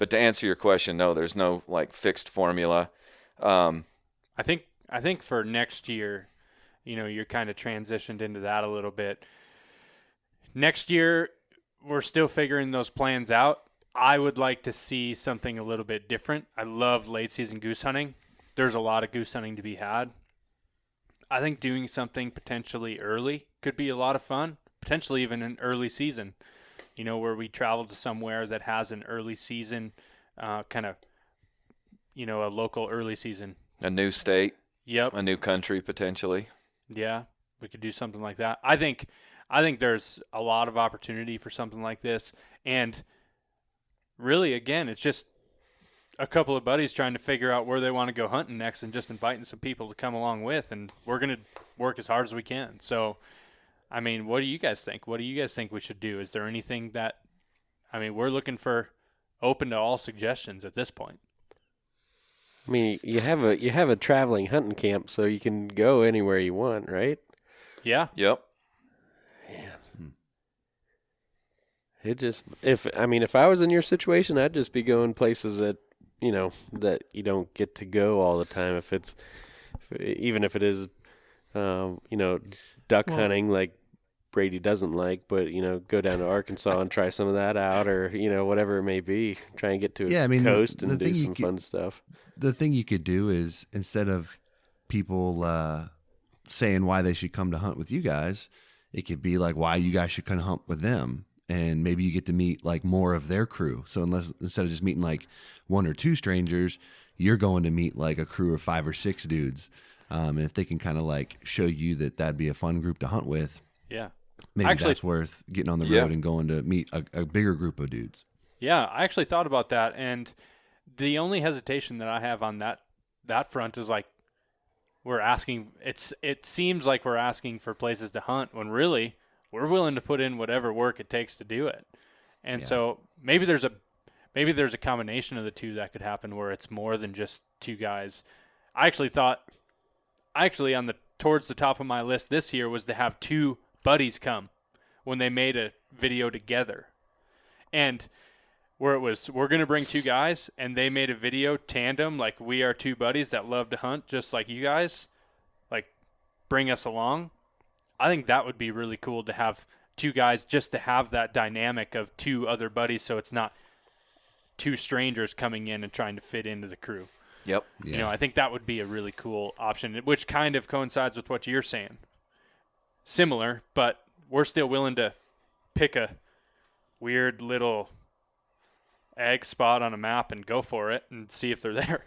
to answer your question, no, there's no fixed formula. I think for next year, you're kind of transitioned into that a little bit. Next year, we're still figuring those plans out. I would like to see something a little bit different. I love late season goose hunting. There's a lot of goose hunting to be had. I think doing something potentially early could be a lot of fun, potentially even an early season, where we travel to somewhere that has an early season, a local early season. A new state. Yep. A new country, potentially. Yeah, we could do something like that. I think there's a lot of opportunity for something like this. And really, again, it's just a couple of buddies trying to figure out where they want to go hunting next and just inviting some people to come along with. And we're going to work as hard as we can. So, what do you guys think? What do you guys think we should do? Is there anything that we're looking for open to all suggestions at this point. You have a traveling hunting camp, so you can go anywhere you want, right? Yeah. Yep. Man. It just if I was in your situation, I'd just be going places that that you don't get to go all the time. Even if it is duck hunting like Brady doesn't like, but go down to Arkansas and try some of that out, or whatever it may be. Try and get to a coast and do some fun stuff. The thing you could do is, instead of people saying why they should come to hunt with you guys, it could be like why you guys should come hunt with them, and maybe you get to meet like more of their crew. So instead of just meeting like 1 or 2 strangers, you're going to meet like a crew of 5 or 6 dudes. And if they can kind of like show you that that'd be a fun group to hunt with, yeah, maybe that's worth getting on the road and going to meet a bigger group of dudes. Yeah, I actually thought about that, and the only hesitation that I have on that front is like we're asking. It seems like we're asking for places to hunt when really we're willing to put in whatever work it takes to do it. And so maybe there's a combination of the two that could happen where it's more than just 2 guys. I actually thought towards the top of my list this year was to have 2 buddies come when they made a video together. And where it was, we're going to bring 2 guys, and they made a video tandem, like we are 2 buddies that love to hunt just like you guys, like bring us along. I think that would be really cool to have 2 guys, just to have that dynamic of 2 other buddies, so it's not 2 strangers coming in and trying to fit into the crew. Yep. Yeah. I think that would be a really cool option, which kind of coincides with what you're saying. Similar, but we're still willing to pick a weird little egg spot on a map and go for it and see if they're there.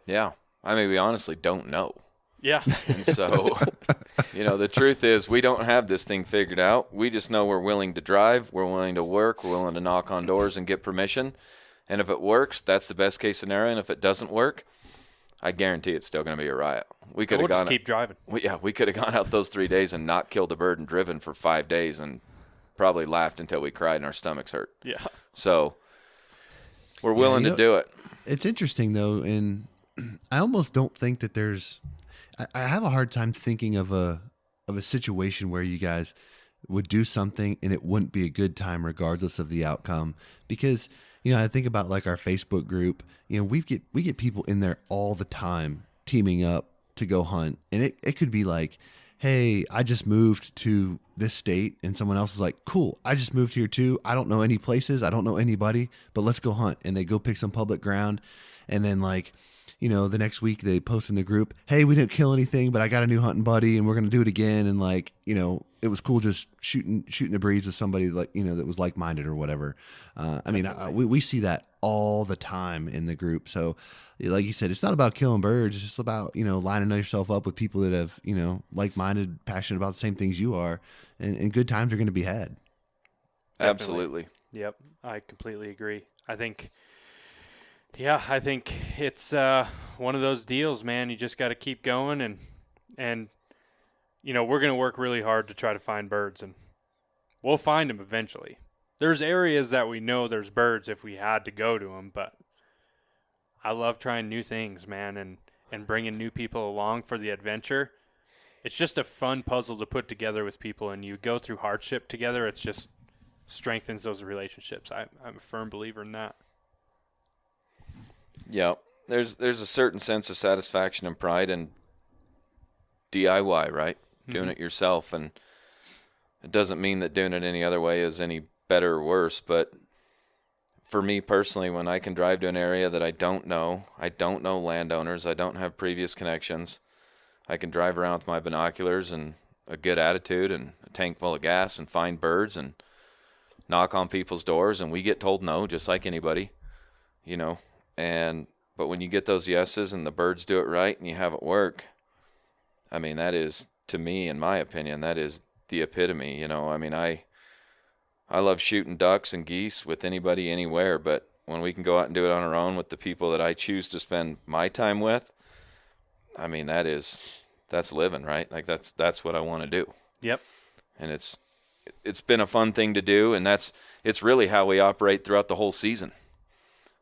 Yeah. We honestly don't know. Yeah. And so, the truth is we don't have this thing figured out. We just know we're willing to drive, we're willing to work, we're willing to knock on doors and get permission. And if it works, that's the best case scenario. And if it doesn't work, I guarantee it's still going to be a riot. We could We'll have just gone. keep driving. We could have gone out those 3 days and not killed a bird and driven for 5 days and probably laughed until we cried and our stomachs hurt. Yeah. So we're willing to do it. It's interesting though, and I almost don't think that there's. I have a hard time thinking of a situation where you guys would do something and it wouldn't be a good time regardless of the outcome, because I think about like our Facebook group. We get people in there all the time teaming up to go hunt, and it could be like, hey, I just moved to this state, and someone else is like, cool, I just moved here too. I don't know any places, I don't know anybody, but let's go hunt. And they go pick some public ground, and then like, the next week they post in the group, hey, we didn't kill anything, but I got a new hunting buddy and we're going to do it again. And like, it was cool just shooting the breeze with somebody like, that was like-minded or whatever. We see that all the time in the group. So like you said, it's not about killing birds. It's just about, lining yourself up with people that have, like-minded, passionate about the same things you are, and good times are going to be had. Absolutely. Yep. I completely agree. I think it's one of those deals, man. You just got to keep going, and we're going to work really hard to try to find birds, and we'll find them eventually. There's areas that we know there's birds if we had to go to them, but I love trying new things, man, and bringing new people along for the adventure. It's just a fun puzzle to put together with people, and you go through hardship together. It's just strengthens those relationships. I'm a firm believer in that. Yeah, there's a certain sense of satisfaction and pride in DIY, right? Mm-hmm. Doing it yourself, and it doesn't mean that doing it any other way is any better or worse, but for me personally, when I can drive to an area that I don't know landowners, I don't have previous connections, I can drive around with my binoculars and a good attitude and a tank full of gas and find birds and knock on people's doors, and we get told no, just like anybody, but when you get those yeses and the birds do it right and you have it work, I mean, that is, to me, in my opinion, that is the epitome. I love shooting ducks and geese with anybody anywhere, but when we can go out and do it on our own with the people that I choose to spend my time with, I mean, that's living, right? Like that's what I want to do. Yep. And it's been a fun thing to do, and it's really how we operate throughout the whole season.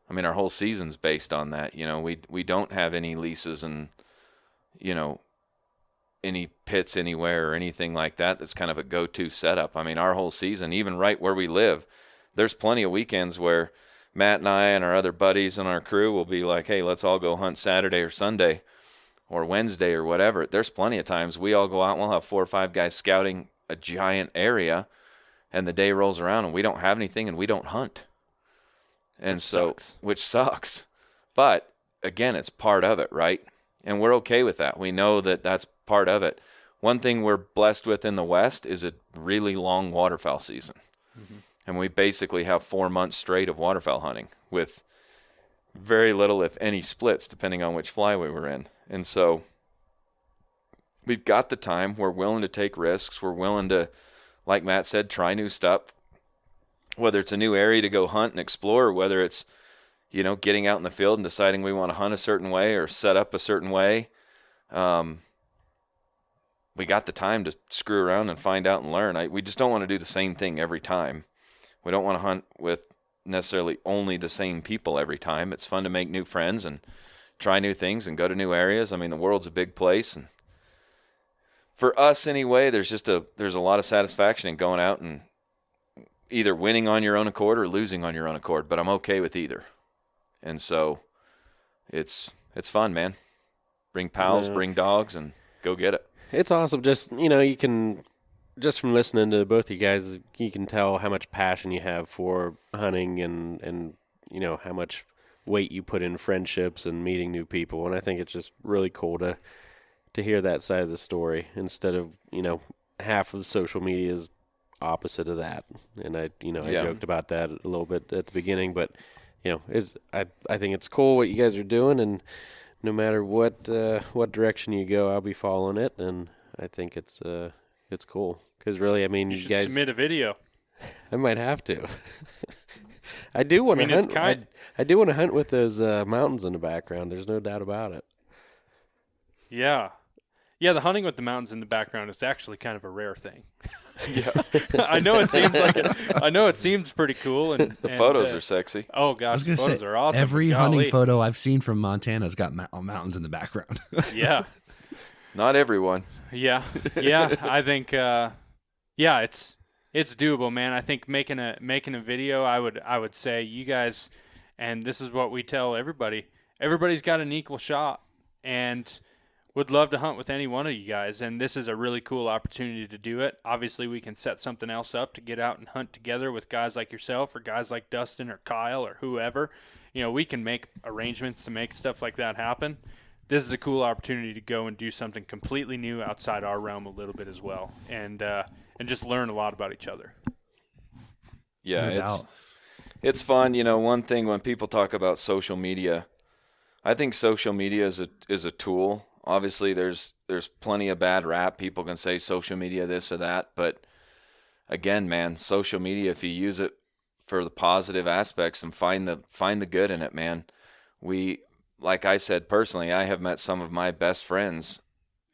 I mean, our whole season's based on that. We don't have any leases and, any pits anywhere or anything like that. That's kind of a go-to setup. I mean, our whole season, even right where we live, there's plenty of weekends where Matt and I and our other buddies and our crew will be like, hey, let's all go hunt Saturday or Sunday or Wednesday or whatever. There's plenty of times we all go out and we'll have 4 or 5 guys scouting a giant area, and the day rolls around and we don't have anything and we don't hunt. Which sucks. But again, it's part of it, right? And we're okay with that. We know that that's part of it. One thing we're blessed with in the West is a really long waterfowl season. Mm-hmm. And we basically have 4 months straight of waterfowl hunting with very little, if any, splits, depending on which fly we were in. And so we've got the time. We're willing to take risks. We're willing to, like Matt said, try new stuff. Whether it's a new area to go hunt and explore, or whether it's, getting out in the field and deciding we want to hunt a certain way or set up a certain way. We got the time to screw around and find out and learn. We just don't want to do the same thing every time. We don't want to hunt with necessarily only the same people every time. It's fun to make new friends and try new things and go to new areas. I mean, the world's a big place, and for us anyway, there's a lot of satisfaction in going out and either winning on your own accord or losing on your own accord, but I'm okay with either. And so it's fun, man. Bring pals, bring dogs, and go get it. It's awesome. Just, you can, just from listening to both of you guys, you can tell how much passion you have for hunting and how much weight you put in friendships and meeting new people. And I think it's just really cool to hear that side of the story instead of, half of social media is opposite of that. And I joked about that a little bit at the beginning, but I think it's cool what you guys are doing, and no matter what direction you go, I'll be following it, and I think it's cool because really, I mean, you guys submit a video. I might have to. I do want to hunt. I do want to hunt with those mountains in the background. There's no doubt about it. Yeah. Yeah, the hunting with the mountains in the background is actually kind of a rare thing. Yeah. I know it seems pretty cool, and The photos are sexy. Oh I gosh, was the going to photos say, are awesome. every but hunting golly. photo I've seen from Montana's got mountains in the background. Yeah. Not everyone. Yeah. I think it's doable, man. I think making a video, I would say you guys, and this is what we tell everybody. Everybody's got an equal shot, and would love to hunt with any one of you guys, and this is a really cool opportunity to do it. Obviously, we can set something else up to get out and hunt together with guys like yourself or guys like Dustin or Kyle or whoever. We can make arrangements to make stuff like that happen. This is a cool opportunity to go and do something completely new outside our realm a little bit as well, and just learn a lot about each other. Yeah, No doubt. it's fun. One thing when people talk about social media, I think social media is a tool. Obviously, there's plenty of bad rap. People can say social media this or that, but again, man, social media, if you use it for the positive aspects and find the good in it, man. Like I said personally, I have met some of my best friends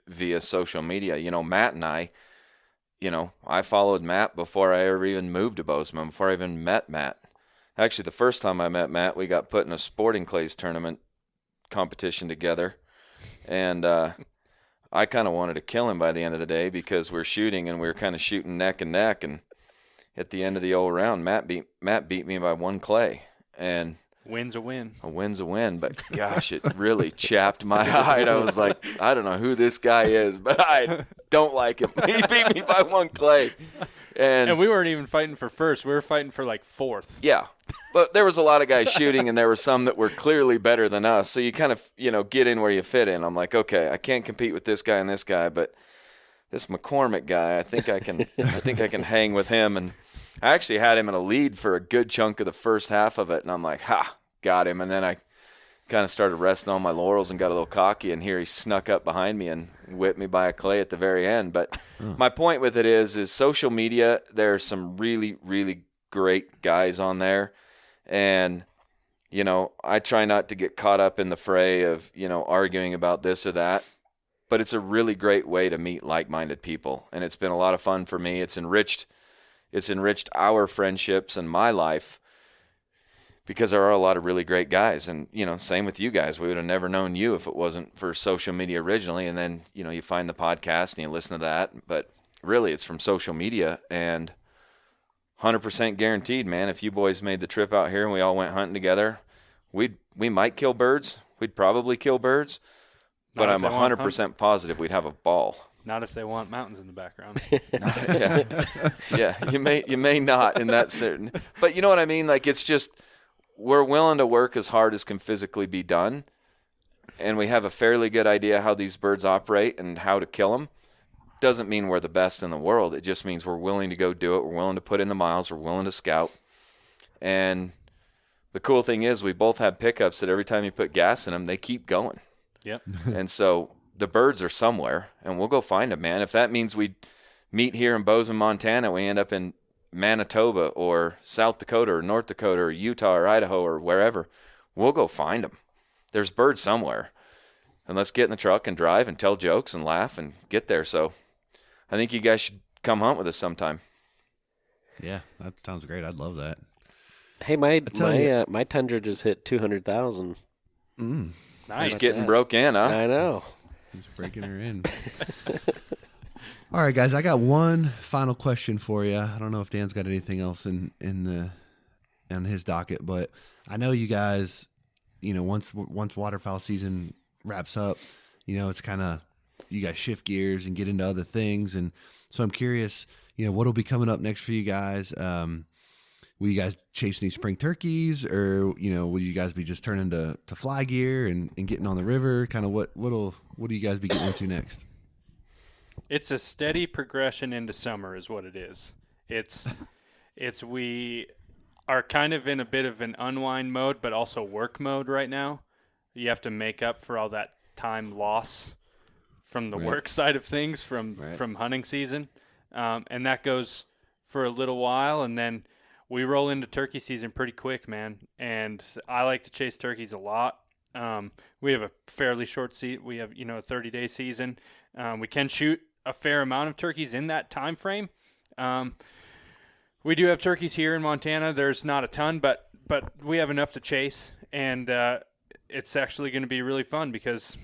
via social media. Matt and I followed Matt before I ever even moved to Bozeman, before I even met Matt. Actually, the first time I met Matt, we got put in a sporting clays tournament competition together. And I kind of wanted to kill him by the end of the day because we're shooting and we were kind of shooting neck and neck. And at the end of the old round, Matt beat me by one clay. And Win's a win. a win's a win. But gosh, it really chapped my hide. I was like, I don't know who this guy is, but I don't like him. He beat me by one clay. And we weren't even fighting for first. We were fighting for like fourth. Yeah. But there was a lot of guys shooting, and there were some that were clearly better than us. So you kind of, get in where you fit in. I'm like, okay, I can't compete with this guy and this guy, but this McCormick guy, I think I can hang with him. And I actually had him in a lead for a good chunk of the first half of it, and I'm like, got him. And then I kind of started resting on my laurels and got a little cocky, and here he snuck up behind me and whipped me by a clay at the very end. But my point with it is social media, there are some really, really great guys on there. And, I try not to get caught up in the fray of, arguing about this or that. But it's a really great way to meet like-minded people. And it's been a lot of fun for me. It's enriched our friendships and my life because there are a lot of really great guys. And, same with you guys. We would have never known you if it wasn't for social media originally. And then, you find the podcast and you listen to that. But really, it's from social media. And 100% guaranteed, man. If you boys made the trip out here and we all went hunting together, we might kill birds. We'd probably kill birds, but I'm 100% positive we'd have a ball. Not if they want mountains in the background. Yeah. You may not in that certain, but you know what I mean. Like it's just we're willing to work as hard as can physically be done, and we have a fairly good idea how these birds operate and how to kill them. Doesn't mean we're the best in the world. It just means we're willing to go do it. We're willing to put in the miles. We're willing to scout. And the cool thing is we both have pickups that every time you put gas in them, they keep going. Yep. And so the birds are somewhere, and we'll go find them, man. If that means we meet here in Bozeman, Montana, we end up in Manitoba or South Dakota or North Dakota or Utah or Idaho or wherever, we'll go find them. There's birds somewhere. And let's get in the truck and drive and tell jokes and laugh and get there. So I think you guys should come hunt with us sometime. Yeah, that sounds great. I'd love that. Hey, my Tundra just hit 200,000. Mm. Nice. Just getting broke in, huh? I know. He's breaking her in. All right, guys, I got one final question for you. I don't know if Dan's got anything else on his docket, but I know you guys, once waterfowl season wraps up, it's kind of you guys shift gears and get into other things, and so I'm curious, what'll be coming up next for you guys. Will you guys chase any spring turkeys, or will you guys be just turning to fly gear and getting on the river? Kind of what do you guys be getting into next? It's a steady progression into summer is what it is. It's we are kind of in a bit of an unwind mode, but also work mode right now. You have to make up for all that time loss from the work side of things from hunting season. And that goes for a little while, and then we roll into turkey season pretty quick, man. And I like to chase turkeys a lot. We have a fairly short season. We have, a 30-day season. We can shoot a fair amount of turkeys in that time frame. We do have turkeys here in Montana. There's not a ton, but we have enough to chase, and it's actually going to be really fun because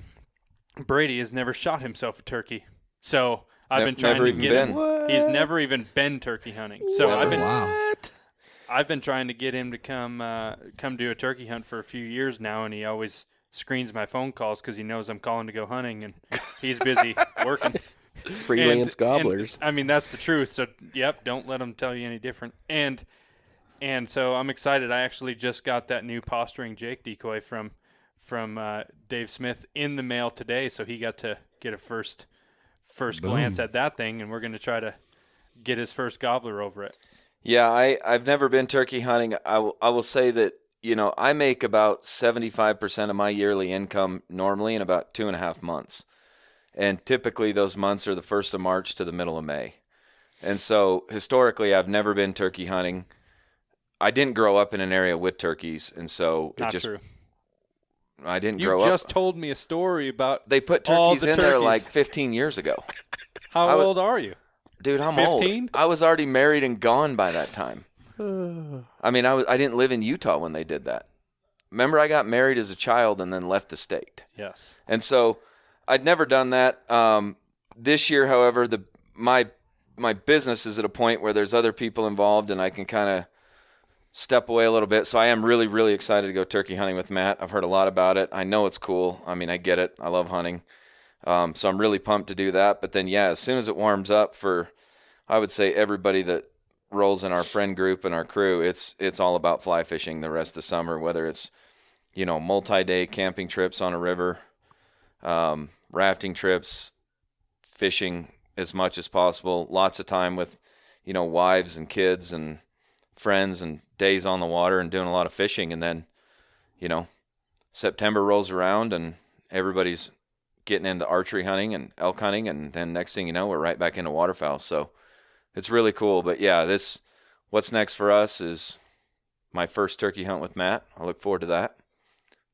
Brady has never shot himself a turkey. So I've been trying to get him. He's never even been turkey hunting. So I've been trying to get him to come do a turkey hunt for a few years now, and he always screens my phone calls because he knows I'm calling to go hunting, and he's busy working. Freelance gobblers. I mean, that's the truth. So, yep, don't let them tell you any different. And so I'm excited. I actually just got that new posturing Jake decoy from Dave Smith in the mail today, so he got to get a first glance at that thing, and we're going to try to get his first gobbler over it. Yeah, I've never been turkey hunting. I will say that, I make about 75% of my yearly income normally in about 2.5 months. And typically those months are the 1st of March to the middle of May. And so historically, I've never been turkey hunting. I didn't grow up in an area with turkeys, and so Not true. I didn't grow up. You just told me a story about they put turkeys in there like 15 years ago. How old are you? Dude, I'm 15? old. I was already married and gone by that time. I mean, I didn't live in Utah when they did that. Remember, I got married as a child and then left the state. Yes. And so I'd never done that. This year, however, my business is at a point where there's other people involved, and I can kind of step away a little bit. So I am really, really excited to go turkey hunting with Matt. I've heard a lot about it. I know it's cool. I mean, I get it. I love hunting. So I'm really pumped to do that. But then, yeah, as soon as it warms up for, I would say, everybody that rolls in our friend group and our crew, it's all about fly fishing the rest of the summer, whether it's, multi-day camping trips on a river, rafting trips, fishing as much as possible, lots of time with, wives and kids and friends and days on the water and doing a lot of fishing. And then, September rolls around and everybody's getting into archery hunting and elk hunting. And then next thing you know, we're right back into waterfowl. So it's really cool. But yeah, what's next for us is my first turkey hunt with Matt. I look forward to that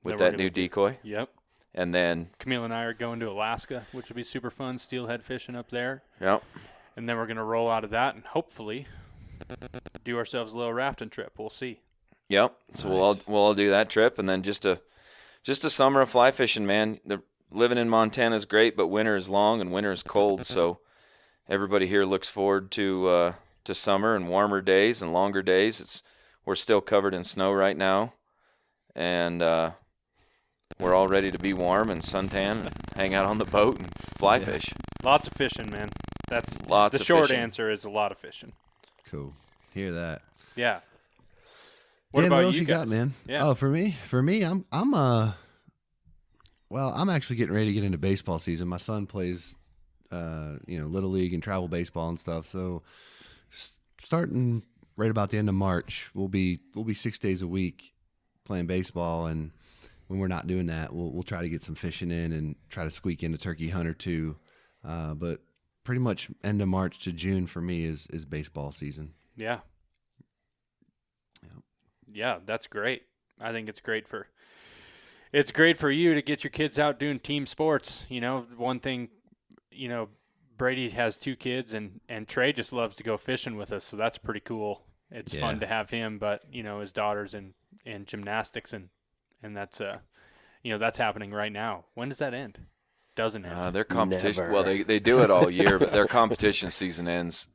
with that new decoy. Yep. And then Camille and I are going to Alaska, which will be super fun, steelhead fishing up there. Yep. And then we're going to roll out of that and hopefully do ourselves a little rafting trip. We'll see. Yep. So nice. we'll all do that trip, and then just a summer of fly fishing, man. Living in Montana is great, but winter is long and winter is cold. So everybody here looks forward to summer and warmer days and longer days. We're still covered in snow right now, and we're all ready to be warm and suntan and hang out on the boat and fly fish. Lots of fishing, man. That's lots the of short fishing. answer is a lot of fishing. Cool. Hear that. Yeah. What Dan, about what else you guys? got, man? Yeah. Oh, for me, I'm actually getting ready to get into baseball season. My son plays, little league and travel baseball and stuff. So starting right about the end of March, we'll be 6 days a week playing baseball, and when we're not doing that, we'll try to get some fishing in and try to squeak in a turkey hunt or two. But pretty much end of March to June for me is baseball season. Yeah. Yeah, that's great. I think it's great for you to get your kids out doing team sports. One thing, Brady has 2 kids and Trey just loves to go fishing with us. So that's pretty cool. It's fun to have him, but his daughter's in gymnastics and that's, that's happening right now. When does that end? Doesn't end. Their competition. Never. Well, they do it all year, but their competition season ends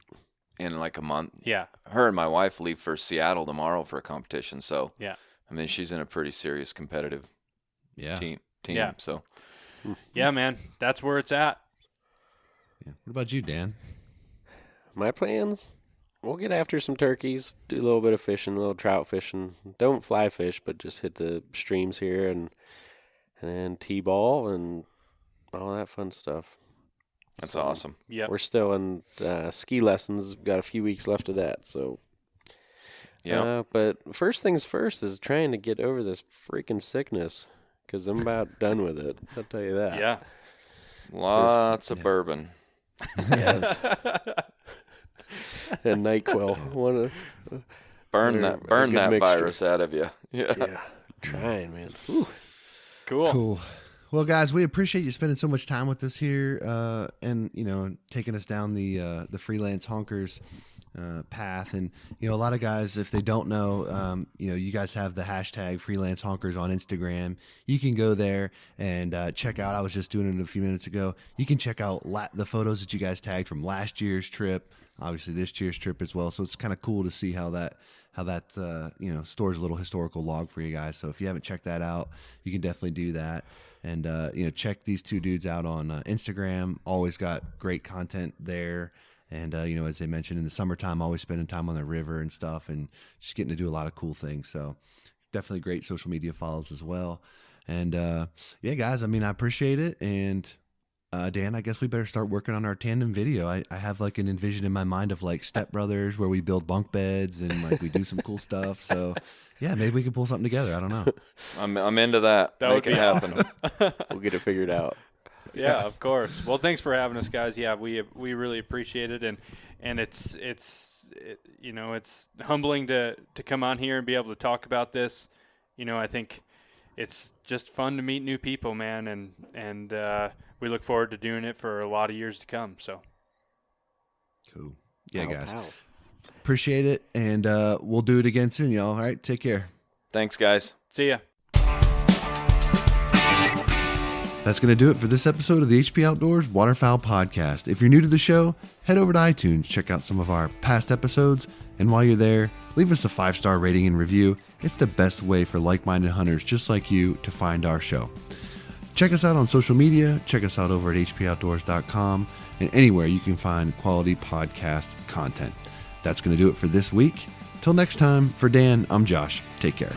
in like a month. Yeah. Her and my wife leave for Seattle tomorrow for a competition. So yeah, I mean, she's in a pretty serious competitive team. Yeah. So yeah, man, that's where it's at. Yeah. What about you, Dan? My plans? We'll get after some turkeys, do a little bit of fishing, a little trout fishing. Don't fly fish, but just hit the streams here and then T-ball and all that fun stuff. That's awesome. Yeah, we're still in ski lessons. We've got a few weeks left of that. So, yeah. But first things first is trying to get over this freaking sickness because I'm about done with it. I'll tell you that. Yeah. Lots of bourbon. Yes. And NyQuil. Burn that virus out of you. Yeah. Trying, man. Whew. Cool. Well, guys, we appreciate you spending so much time with us here, and taking us down the Freelance Honkers path. And a lot of guys, if they don't know, you guys have the hashtag Freelance Honkers on Instagram. You can go there and check out. I was just doing it a few minutes ago. You can check out the photos that you guys tagged from last year's trip. Obviously, this year's trip as well. So it's kind of cool to see how that stores a little historical log for you guys. So if you haven't checked that out, you can definitely do that. And, check these two dudes out on Instagram. Always got great content there. And, as they mentioned, in the summertime, always spending time on the river and stuff and just getting to do a lot of cool things. So definitely great social media follows as well. And, yeah, guys, I appreciate it. And, Dan, I guess we better start working on our tandem video. I have like an envision in my mind of like Step Brothers where we build bunk beds and like we do some cool stuff. So yeah, maybe we can pull something together. I don't know. I'm into that. That Make would it be happen. We'll get it figured out. Yeah, of course. Well, thanks for having us, guys. Yeah, we really appreciate it, and it's humbling to come on here and be able to talk about this. I think it's just fun to meet new people, man, and we look forward to doing it for a lot of years to come. So cool. Yeah, guys. Pow. Appreciate it, and we'll do it again soon, y'all. All right, take care. Thanks, guys. see ya. That's going to do it for this episode of the HP Outdoors Waterfowl Podcast. If you're new to the show, head over to iTunes, check out some of our past episodes, and while you're there, leave us a 5-star rating and review. It's the best way for like-minded hunters just like you to find our show. Check us out on social media. Check us out over at hpoutdoors.com and anywhere you can find quality podcast content. That's going to do it for this week. Till next time, for Dan, I'm Josh. Take care.